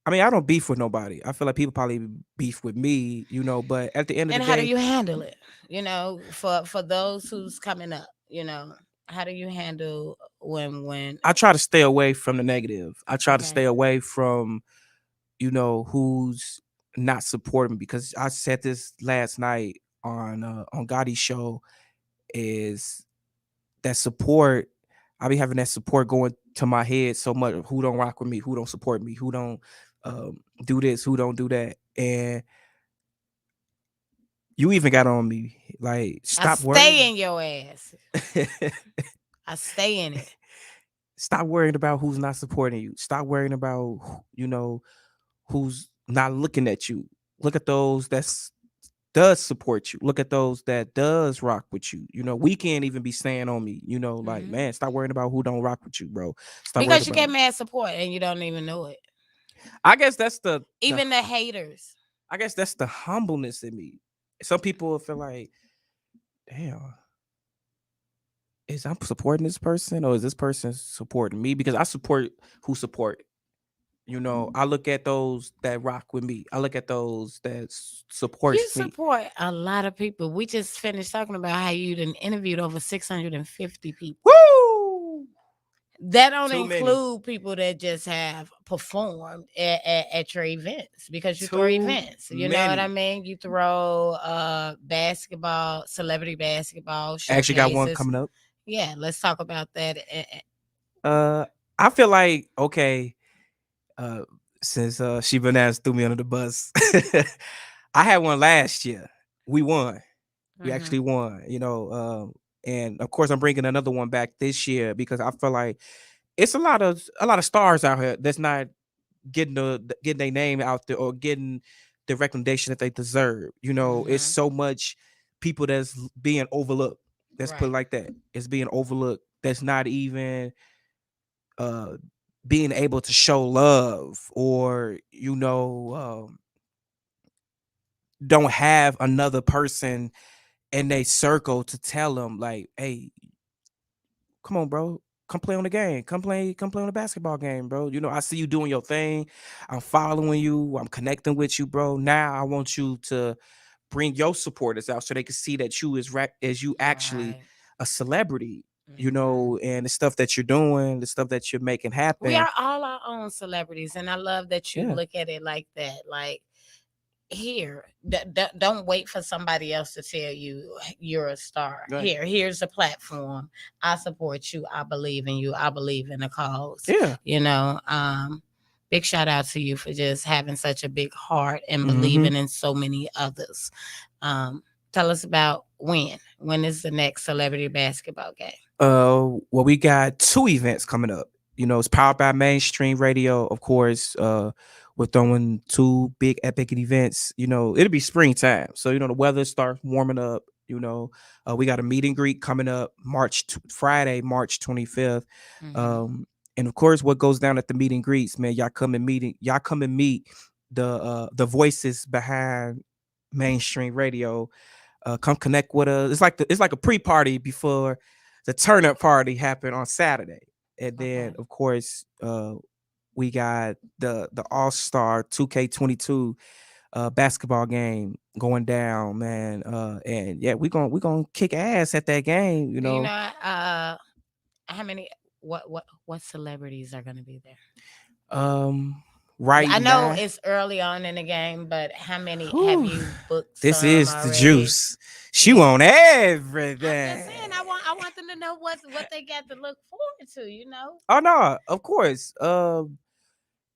I mean, I don't beef with nobody. I feel like people probably beef with me, you know, but at the end of the day.
And how do you handle it? You know, for those who's coming up, you know, how do you handle when
I try to stay away from the negative. I try to stay away from, you know, who's not supporting me, because I said this last night on Gotti's show, is that support. I be having that support going to my head so much of who don't rock with me, who don't support me, who don't do this, who don't do that. And you even got on me like, stop worrying.
Stay in your ass. I stay in it.
Stop worrying about who's not supporting you. Stop worrying about, you know, who's not looking at you. Look at those that's does support you. Look at those that does rock with you. You know, we can't even be staying on me. You know, like, man, stop worrying about who don't rock with you, bro. Stop
because you get mad support and you don't even know it.
I guess that's the
haters.
I guess that's the humbleness in me. Some people feel like, damn, is I'm supporting this person or is this person supporting me? Because I support who support. You know, I look at those that rock with me. I look at those that support me.
You support a lot of people. We just finished talking about how you done interviewed over 650 people.
Woo!
That don't include people that just have performed at your events, because you throw events. You know what I mean? You throw basketball, celebrity basketball.
I actually got one coming up.
Yeah, let's talk about that.
I feel like, okay, since ChiBananas threw me under the bus, I had one last year. We won. We actually won, you know, and of course I'm bringing another one back this year because I feel like it's a lot of stars out here that's not getting their name out there or getting the recognition that they deserve. You know, it's so much people that's being overlooked. Let's put it like that. It's being overlooked. That's not even being able to show love, or, you know, don't have another person in their circle to tell them like, hey, come on, bro, come play on the game, come play on the basketball game, bro. You know, I see you doing your thing, I'm following you, I'm connecting with you, bro. Now I want you to bring your supporters out so they can see that you is you actually a celebrity. You know, and the stuff that you're doing, the stuff that you're making happen.
We are all our own celebrities, and I love that you look at it like that. Like, here, don't wait for somebody else to tell you you're a star. Right. Here's a platform. I support you. I believe in you. I believe in the cause.
Yeah,
you know, big shout out to you for just having such a big heart and believing in so many others. Tell us about when. When is the next celebrity basketball game?
Well, we got 2 events coming up. It's powered by Mainstream Radio, of course. We're throwing 2 big epic events. It'll be springtime, so the weather starts warming up. We got a meet and greet coming up Friday, March 25th. And of course, what goes down at the meet and greets, man, y'all come and meet the voices behind Mainstream Radio. Come connect with us. It's like a pre-party before the turn-up party happened on Saturday. And then of course we got the All-Star 2K22 basketball game going down, man. And yeah, we're gonna kick ass at that game,
Do you know how many what celebrities are gonna be there?
Right
I know
now,
it's early on in the game, but how many have you booked?
This
some
is
already?
the juice. She want everything.
I'm just saying, I want them to know what they got to look forward to.
Oh no, of course.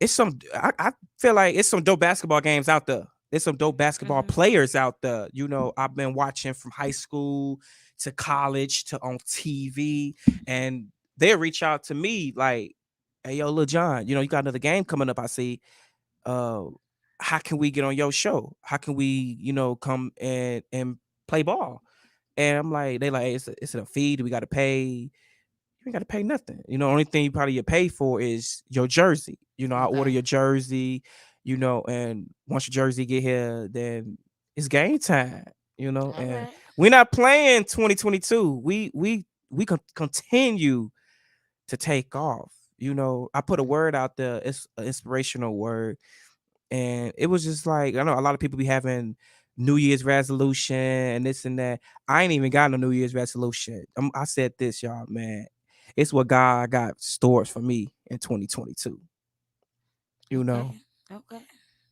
It's some. I feel like it's some dope basketball games out there. There's some dope basketball players out there. I've been watching from high school to college to on TV, and they reach out to me like, "Hey, yo, Lil Jon, you got another game coming up. I see. How can we get on your show? How can we, come and play ball?" And I'm like, they like, it's a fee. Do we got to pay? You ain't got to pay nothing. Only thing you probably you pay for is your jersey. I order your jersey, and once your jersey get here, then it's game time. And we're not playing 2022. We continue to take off. I put a word out there. It's an inspirational word. And it was just like, I know a lot of people be having New Year's resolution and this and that. I ain't even got no New Year's resolution. I said this, y'all, man. It's what God got stored for me in 2022.
Okay.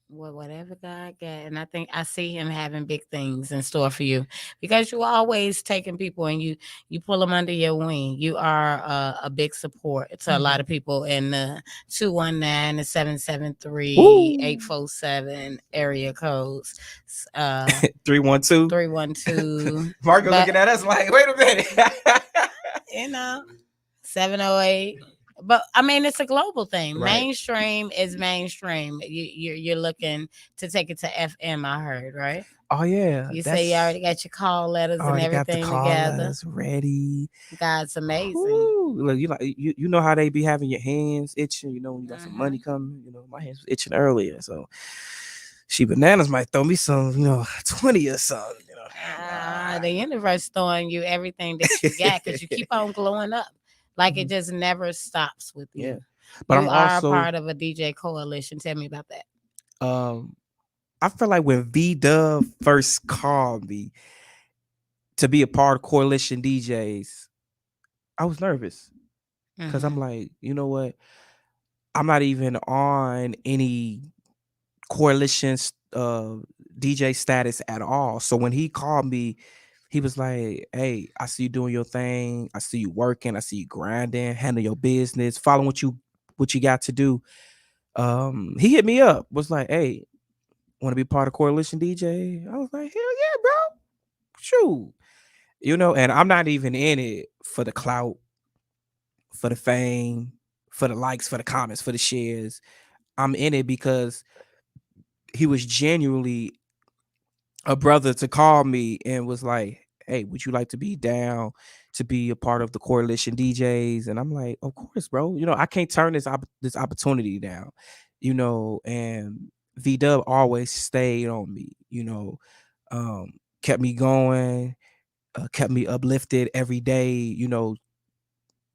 Well, whatever God got, and I think I see Him having big things in store for you because you always taking people and you pull them under your wing. You are a big support to a lot of people in the 219 and 773-847 area codes.
312.
312.
Marco looking at us like, wait a minute.
708. But I mean, it's a global thing.
Right.
Mainstream is mainstream. You're looking to take it to FM. I heard, right?
Oh yeah.
You say you already got your call letters and everything together.
Ready.
God's amazing.
Look, you know how they be having your hands itching. When you got some money coming. My hands was itching earlier, so ChiBananas might throw me some, 20 or something.
The universe throwing you everything that you got because you keep on glowing up. Like it just never stops with you.
Yeah. But
you
I'm
are
also
a part of a DJ coalition. Tell me about that.
I feel like when V-Dub first called me to be a part of Coalition DJs, I was nervous. Because I'm like, you know what? I'm not even on any Coalition DJ status at all. So when he called me, he was like, "Hey, I see you doing your thing. I see you working. I see you grinding, handle your business, follow what you got to do." He hit me up, was like, "Hey, want to be part of Coalition DJ?" I was like, "Hell yeah, bro. Shoot." And I'm not even in it for the clout, for the fame, for the likes, for the comments, for the shares. I'm in it because he was genuinely a brother to call me and was like, "Hey, would you like to be down to be a part of the Coalition DJs?" And I'm like, "Of course, bro. I can't turn this opportunity down." And V-Dub always stayed on me. Kept me going, kept me uplifted every day.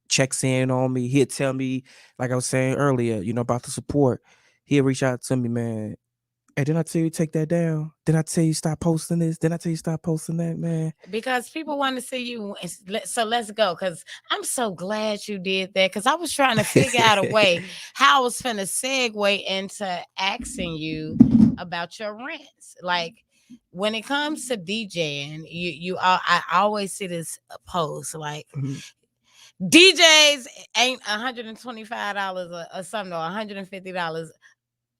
Checks in on me. He'd tell me, like I was saying earlier, about the support. He'd reach out to me, man. "Hey, didn't I tell you to take that down? Didn't I tell you stop posting this? Didn't I tell you stop posting that, man?"
Because people want to see you. So let's go. Because I'm so glad you did that. Because I was trying to figure out a way how I was finna segue into asking you about your rents. Like when it comes to DJing, I always see this post like. DJs ain't $125 or something, or $150.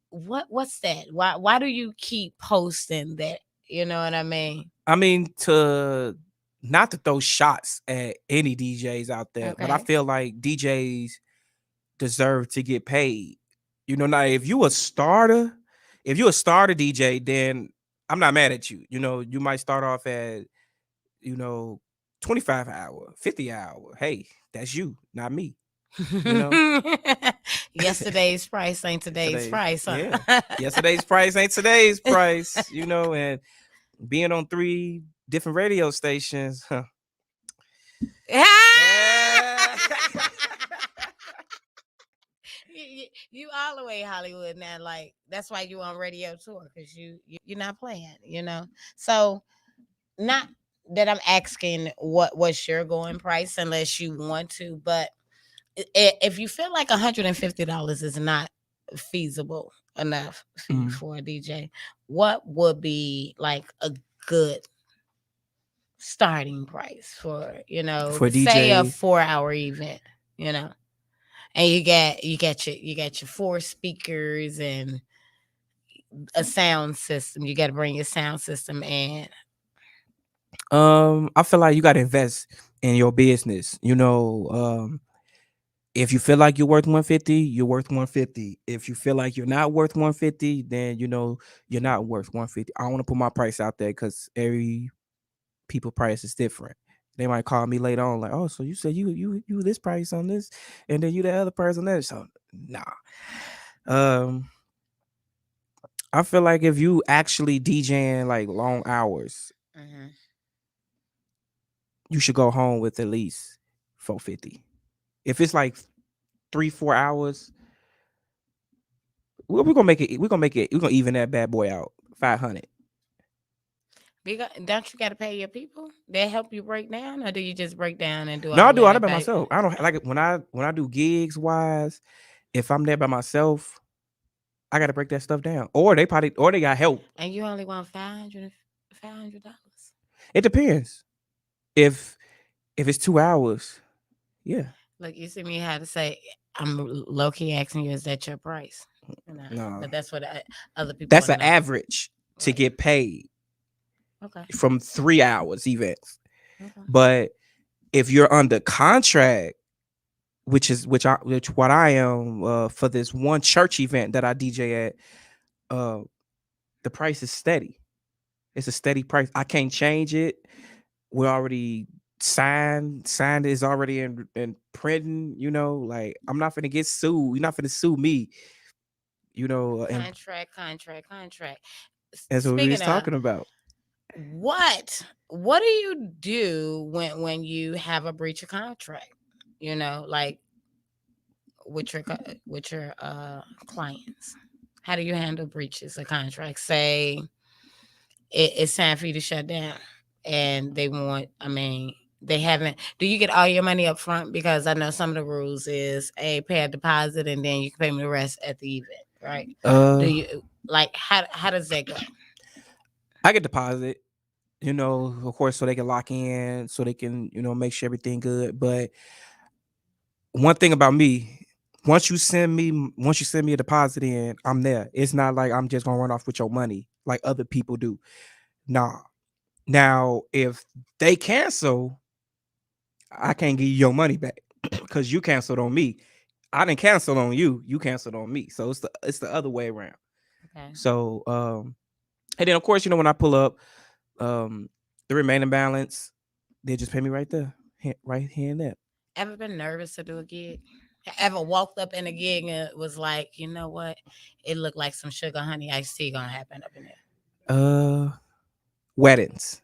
What's that? Why do you keep posting that You know what I mean?
I mean, to not to throw shots at any DJs out there, but I
Okay.
feel like DJs deserve to get paid. You know, now if you a starter DJ, then I'm not mad at you. You know, you might start off at, 25 hour, 50 hour. Hey, that's you, not me. You know,
Yesterday's price ain't today's price, huh?
Yesterday's price ain't today's price. You know, and being on 3 different radio stations, huh?
You all the way Hollywood now. Like that's why you on radio tour, because you're not playing. So not that I'm asking what's your going price unless you want to, but if you feel like $150 is not feasible enough for a DJ, what would be like a good starting price for
For
say a
DJ?
4-hour event, and you got your 4 speakers and a sound system. You got to bring your sound system in.
I feel like you got to invest in your business. If you feel like you're worth 150, you're worth 150. If you feel like you're not worth 150, then you're not worth 150. I don't want to put my price out there because every people price is different. They might call me later on like, oh, so you said you this price on this, and then you the other price on that. So nah. I feel like if you actually DJing like long hours, you should go home with at least 450. If it's like 3-4 hours, we're gonna make it. We're gonna even that bad boy out 500.
Don't you got to pay your people? They help you break down, or do you just break down and do all
No, I do all that
that
by myself. I don't like it when I do gigs wise. If I'm there by myself, I got to break that stuff down. Or they got help.
And you only want $500.
It depends. If it's 2 hours, yeah.
Look, you see me how to say, I'm low key asking you, is that your price?
No.
But that's what other people.
That's an average to get paid.
Okay.
From 3 hours events. Okay. But if you're under contract, which what I am for this one church event that I DJ at, the price is steady. It's a steady price. I can't change it. We're already signed. Signed is already in printing. Like I'm not gonna get sued. You're not gonna sue me.
Contract.
That's what we was talking about.
What do you do when you have a breach of contract? Like with your clients. How do you handle breaches of contract? Say it's time for you to shut down, and they want. They haven't. Do you get all your money up front? Because I know some of the rules is pay a deposit and then you can pay me the rest at the event, right? Do you how does that go?
I get deposit. Of course, so they can lock in, so they can, make sure everything good. But one thing about me, once you send me a deposit in, I'm there. It's not like I'm just gonna run off with your money like other people do. Nah. Now, if they cancel, I can't give you your money back because you canceled on me. I didn't cancel on you. You canceled on me. So it's the other way around. Okay. So and then of course, when I pull up the remaining balance, they just pay me right there, right here and there.
Ever been nervous to do a gig? Ever walked up in a gig and was like, you know what? It looked like some sugar honey iced tea gonna happen up in there.
Weddings.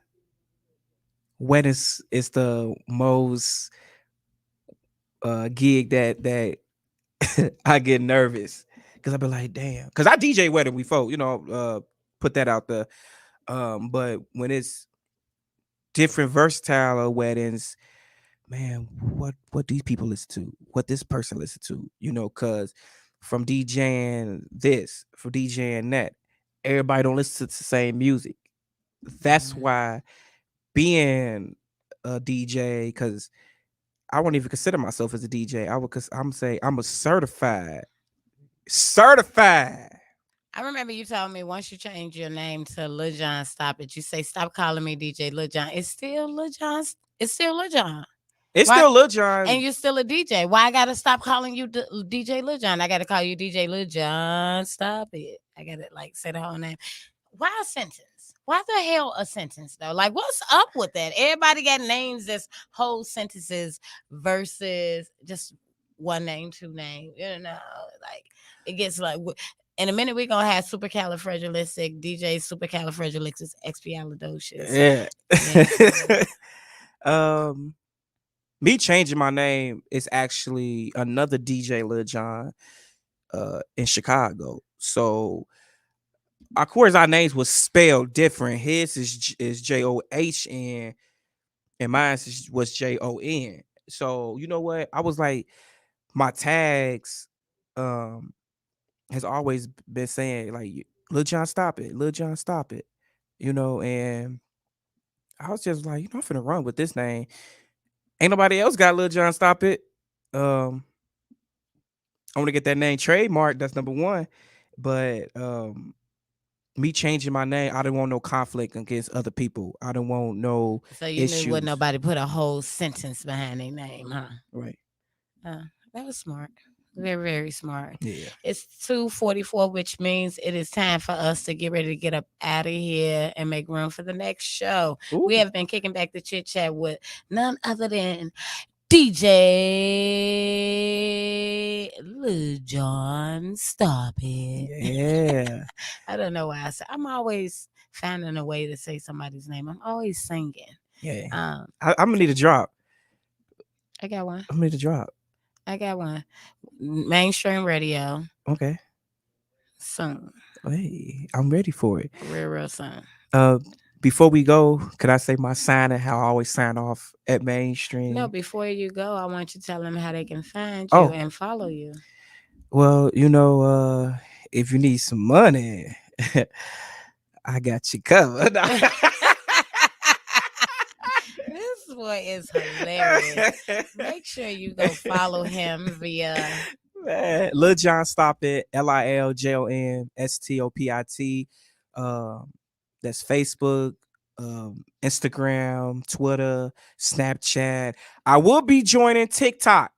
Weddings is the most gig that I get nervous because I be like, damn, because I DJ wedding before, put that out there. But when it's different versatile weddings, man, what these people listen to, what this person listen to, because from DJing this, from DJing that, everybody don't listen to the same music. That's why being a DJ, because I won't even consider myself as a DJ. I'm a certified
I remember you told me once you change your name to LilJonStopIt, you say stop calling me DJ Lil Jon. It's still Lil Jon. It's still Lil Jon.
It's
Why?
still Lil Jon.
And you're still a DJ. Why I gotta stop calling you DJ Lil Jon? I gotta call you DJ Lil Jon. Stop it. I gotta like say the whole name. Why a sentence? Why the hell a sentence though? Like, what's up with that? Everybody got names that's whole sentences versus just one name, two name. You know, like it gets like. In a minute, we're gonna have supercalifragilistic DJ supercalifragilisticexpialidocious.
Yeah. Me changing my name is actually another DJ Lil Jon in Chicago. So of course our names was spelled different. His is JOHN and mine was JON. So you know what? I was like, my tags has always been saying like Lil Jon Stop It, Lil Jon Stop It. You know, and I was just like, I'm finna run with this name. Ain't nobody else got Lil Jon Stop It. I want to get that name trademarked. That's number one. But me changing my name, I didn't want no conflict against other people. I didn't want no
So you
issues.
knew what nobody put a whole sentence behind their name, huh?
Right.
That was smart. Very, very smart.
Yeah.
It's 2:44, which means it is time for us to get ready to get up out of here and make room for the next show.
Ooh.
We have been kicking back the chit chat with none other than DJ LilJonStopIt.
Yeah.
I don't know why I'm always finding a way to say somebody's name. I'm always singing.
Yeah. I'm gonna need a drop.
I got one.
I'm gonna need a drop.
I got one. Mainstream radio.
Okay.
Soon.
Hey, I'm ready for it.
Real soon.
Before we go, could I say my sign and how I always sign off at Mainstream?
No, before you go, I want you to tell them how they can find you and follow you.
Well, you know, if you need some money, I got you covered.
This boy is hilarious. Make sure you go follow him via
LilJonStopIt, LilJonStopit. That's Facebook, Instagram, Twitter, Snapchat. I will be joining TikTok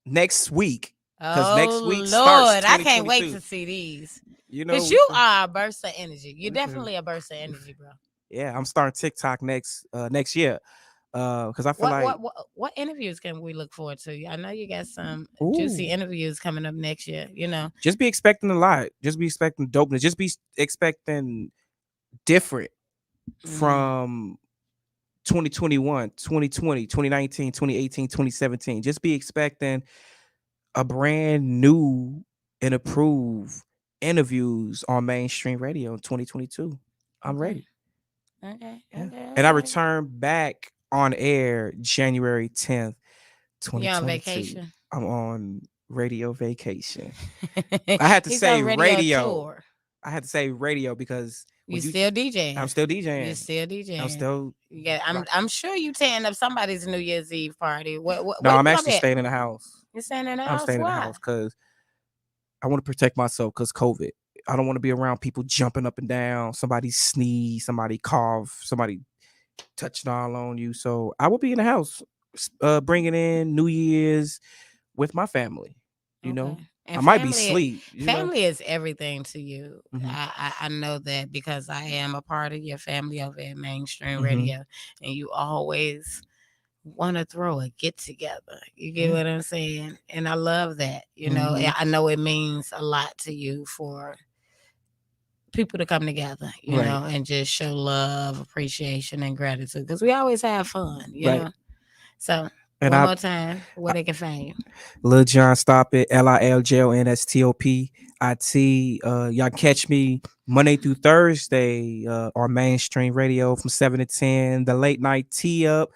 next week.
Oh
next week
Lord, I can't wait to see these.
You know,
because you are a burst of energy. You're definitely a burst of energy, bro.
Yeah, I'm starting TikTok next year. Because I feel
what interviews can we look forward to? I know you got some juicy interviews coming up next year. You know,
just be expecting a lot. Just be expecting dopeness. Just be expecting different from 2021, 2020, 2019, 2018, 2017. Just be expecting a brand new and approved interviews on mainstream radio in 2022. I'm ready.
Okay.
And I return back on air January 10th, 2022.
You on vacation?
I'm on radio vacation. I had to say radio. I had to say radio because
you still DJing.
I'm still DJing.
You're still DJing.
I'm still.
Yeah, I'm sure you tearing up somebody's New Year's Eve party. What
no, I'm actually staying in the house.
You're staying in the house.
I'm staying in the house because I want to protect myself because COVID. I don't want to be around people jumping up and down. Somebody sneeze, somebody cough, somebody touching all on you. So I will be in the house, bringing in New Year's with my family. You know, and I might be asleep.
Family is everything to you. I know that because I am a part of your family over at Mainstream Radio, and you always want to throw a get together. You get what I'm saying? And I love that. You know, I know it means a lot to you for people to come together, you know, and just show love, appreciation, and gratitude because we always have fun, you know. So one more time, where they can find you.
LilJonStopIt, LilJonStopIt. Y'all catch me Monday through Thursday on Mainstream Radio from 7 to 10. The late night tee up.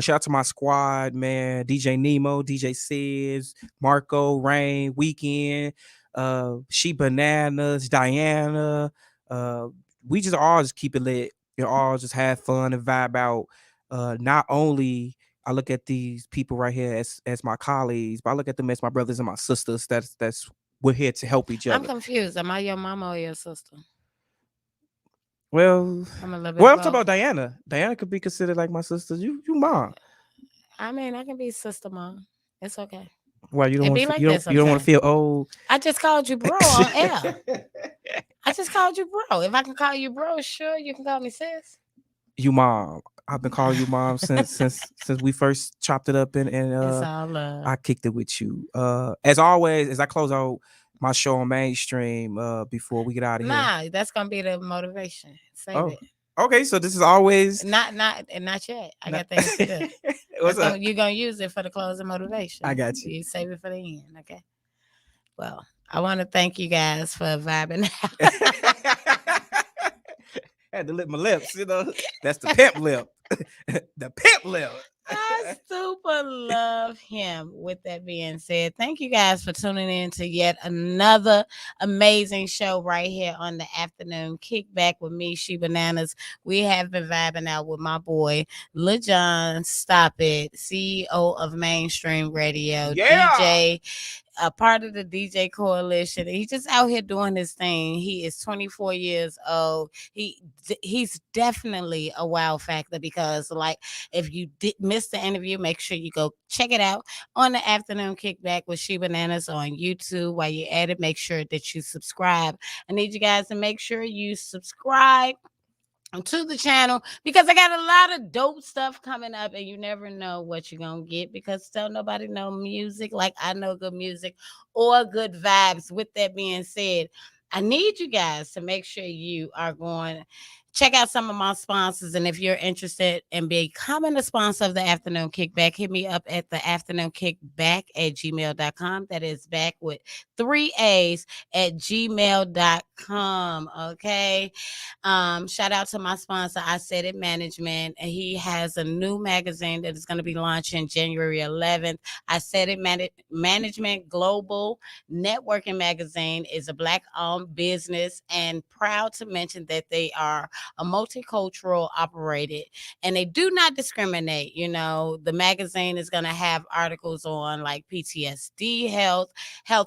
Shout out to my squad, man. DJ Nemo, DJ Sis, Marco, Rain, Weekend, ChiBananas, Diana. We just all just keep it lit. You all just have fun and vibe out. Not only I look at these people right here as my colleagues, but I look at them as my brothers and my sisters. That's we're here to help each other.
I'm confused. Am I your mama or your sister?
Well,
I'm a little bit
I'm
of
talking about
both.
Diana. Diana could be considered like my sister. You mom.
I mean, I can be sister mom. It's okay.
Why you don't
It
want
be
to?
like
You
that
don't want to
sometimes.
feel old.
I just called you bro on air. I just called you bro. If I can call you bro, sure, you can call me sis.
You mom. I've been calling you mom since we first chopped it up and
It's all love.
I kicked it with you. As always, as I close out my show on mainstream, before we get out of here.
Nah, that's gonna be the motivation. Save it.
Okay, so this is always
not yet. I got things to do. You're gonna use it for the closing motivation.
I got you.
You save it for the end, okay? Well, I want to thank you guys for vibing out.
I had to lick my lips, That's the pimp lip. The pimp lip.
I super love him. With that being said, thank you guys for tuning in to yet another amazing show right here on the Afternoon Kickback with me, ChiBananas. We have been vibing out with my boy, LilJonStopIt, CEO of Mainstream Radio, DJ, a part of the DJ coalition. He's just out here doing his thing. He is 24 years old. He's definitely a wow factor because, like, if you did miss the interview, make sure you go check it out on the Afternoon Kickback with ChiBananas on YouTube. While you're at it, make sure that you subscribe. I need you guys to make sure you subscribe to the channel because I got a lot of dope stuff coming up, and you never know what you're gonna get because don't nobody know music like I know good music or good vibes. With that being said, I need you guys to make sure you are going check out some of my sponsors, and if you're interested in becoming a sponsor of the Afternoon Kickback, hit me up at the Afternoon Kickback at gmail.com. That is back with 3 A's at gmail.com. Okay. Shout out to my sponsor, I Said It Management, and he has a new magazine that is going to be launching January 11th. I Said It Management Global Networking Magazine is a Black-owned business, and proud to mention that they are a multicultural operated, and they do not discriminate. The magazine is going to have articles on like PTSD, health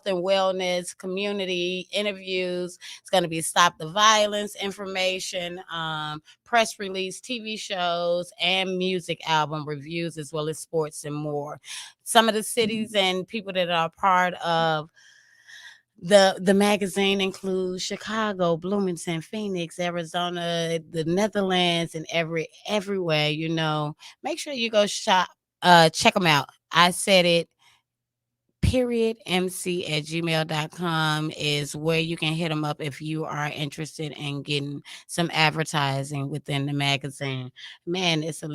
and wellness, community interviews. It's going to be stop the violence information, press release, TV shows, and music album reviews, as well as sports and more. Some of the cities and people that are part of the magazine includes Chicago, Bloomington, Phoenix, Arizona, the Netherlands, and everywhere. Make sure you go shop, check them out. I Said It @gmail.com is where you can hit them up if you are interested in getting some advertising within the magazine. Man, it's a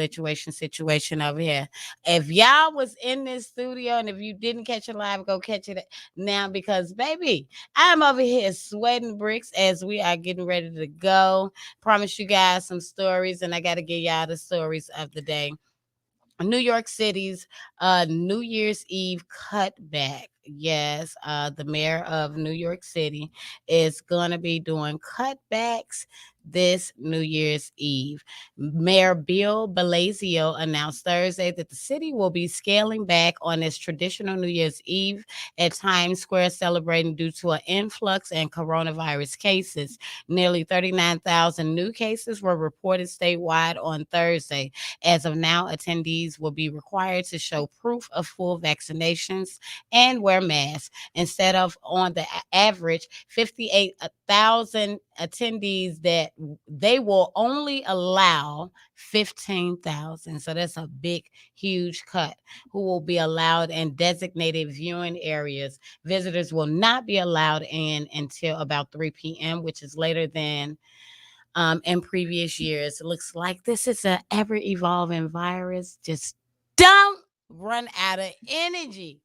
situation over here. If y'all was in this studio and if you didn't catch it live, go catch it now because, baby, I'm over here sweating bricks as we are getting ready to go. Promise you guys some stories, and I got to give y'all the stories of the day. New York City's New Year's Eve cutback. Yes, the mayor of New York City is going to be doing cutbacks this New Year's Eve. Mayor Bill Blasio announced Thursday that the city will be scaling back on its traditional New Year's Eve at Times Square, celebrating due to an influx in coronavirus cases. Nearly 39,000 new cases were reported statewide on Thursday. As of now, attendees will be required to show proof of full vaccinations and wear masks. Instead of on the average 58,000 attendees, that they will only allow 15,000. So that's a big, huge cut who will be allowed in designated viewing areas. Visitors will not be allowed in until about 3 p.m., which is later than in previous years. It looks like this is an ever-evolving virus. Just don't run out of energy.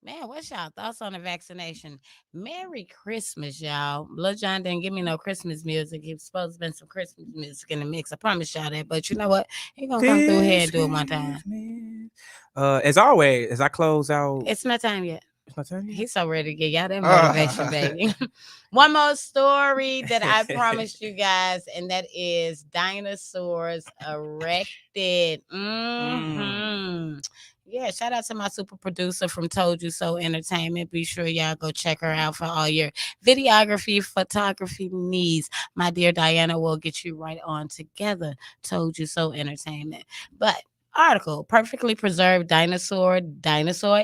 Man, what's y'all thoughts on the vaccination? Merry Christmas, y'all. Lil Jon didn't give me no Christmas music. He was supposed to be some Christmas music in the mix. I promise y'all that. But you know what? He gonna come through here and do it one time.
As always, as I close out.
It's not time yet.
It's my time yet?
He's so ready to get y'all that motivation, baby. One more story that I promised you guys, and that is dinosaurs erected. Yeah, shout out to my super producer from Told You So Entertainment. Be sure y'all go check her out for all your videography, photography needs. My dear Diana will get you right on together. Told You So Entertainment. But article, perfectly preserved dinosaur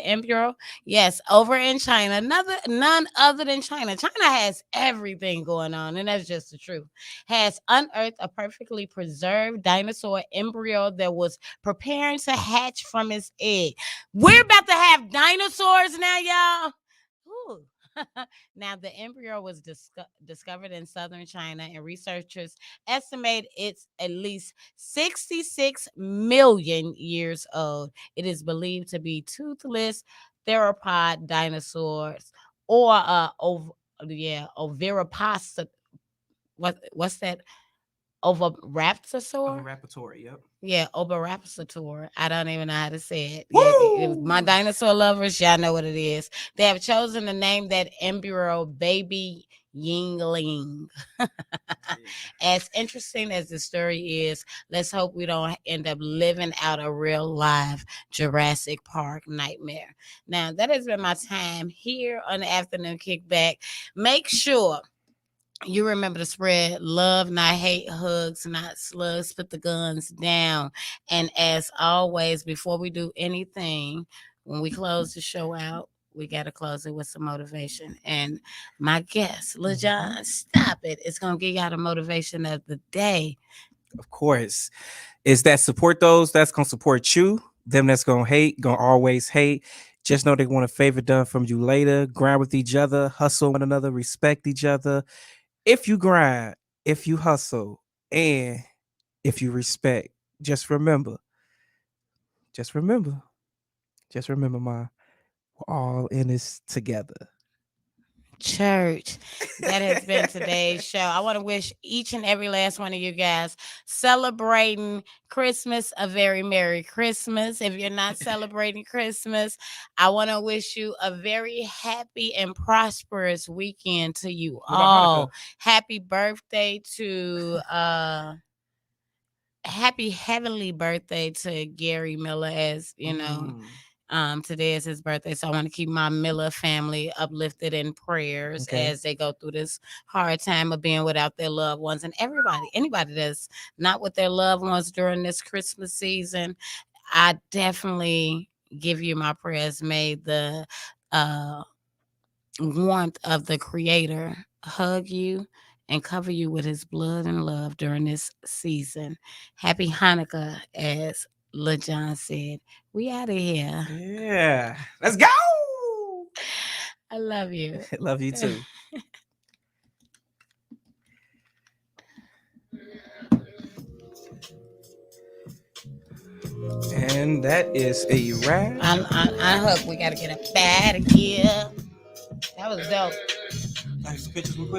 embryo. Yes, over in China. None other than China. China has everything going on, and that's just the truth. Has unearthed a perfectly preserved dinosaur embryo that was preparing to hatch from its egg. We're about to have dinosaurs now, y'all. Ooh. Now, the embryo was discovered in southern China, and researchers estimate it's at least 66 million years old. It is believed to be toothless theropod dinosaurs or oviraptor. What's that? Oviraptor?
Oviraptor, yep.
Yeah, Oviraptor. I don't even know how to say it. Yeah, my dinosaur lovers, y'all know what it is. They have chosen to name that embryo Baby Yingling. As interesting as the story is, let's hope we don't end up living out a real live Jurassic Park nightmare. Now, that has been my time here on the Afternoon Kickback. Make sure you remember to spread love, not hate, hugs, not slugs. Put the guns down. And as always, before we do anything, when we close the show out, we got to close it with some motivation. And my guest, LilJonStopIt, is going to give y'all the motivation of the day.
Of course. Is that support those that's going to support you. Them that's going to hate, going to always hate. Just know they want a favor done from you later. Grind with each other, hustle one another, respect each other. If you grind, if you hustle, and if you respect, just remember, we're all in this together.
Church. That has been today's show. I want to wish each and every last one of you guys celebrating Christmas a very Merry Christmas. If you're not celebrating Christmas, I want to wish you a very happy and prosperous weekend to you all. Happy birthday to happy heavenly birthday to Gary Miller, as you know. Today is his birthday, so I want to keep my Miller family uplifted in prayers as they go through this hard time of being without their loved ones. And anybody that's not with their loved ones during this Christmas season, I definitely give you my prayers. May the warmth of the Creator hug you and cover you with his blood and love during this season. Happy Hanukkah, as LilJon said. We out of here.
Yeah. Let's go.
I love you.
I love you too. And that is a wrap.
On Hook, we got to get a bad gear. That was dope.
Nice pictures real quick.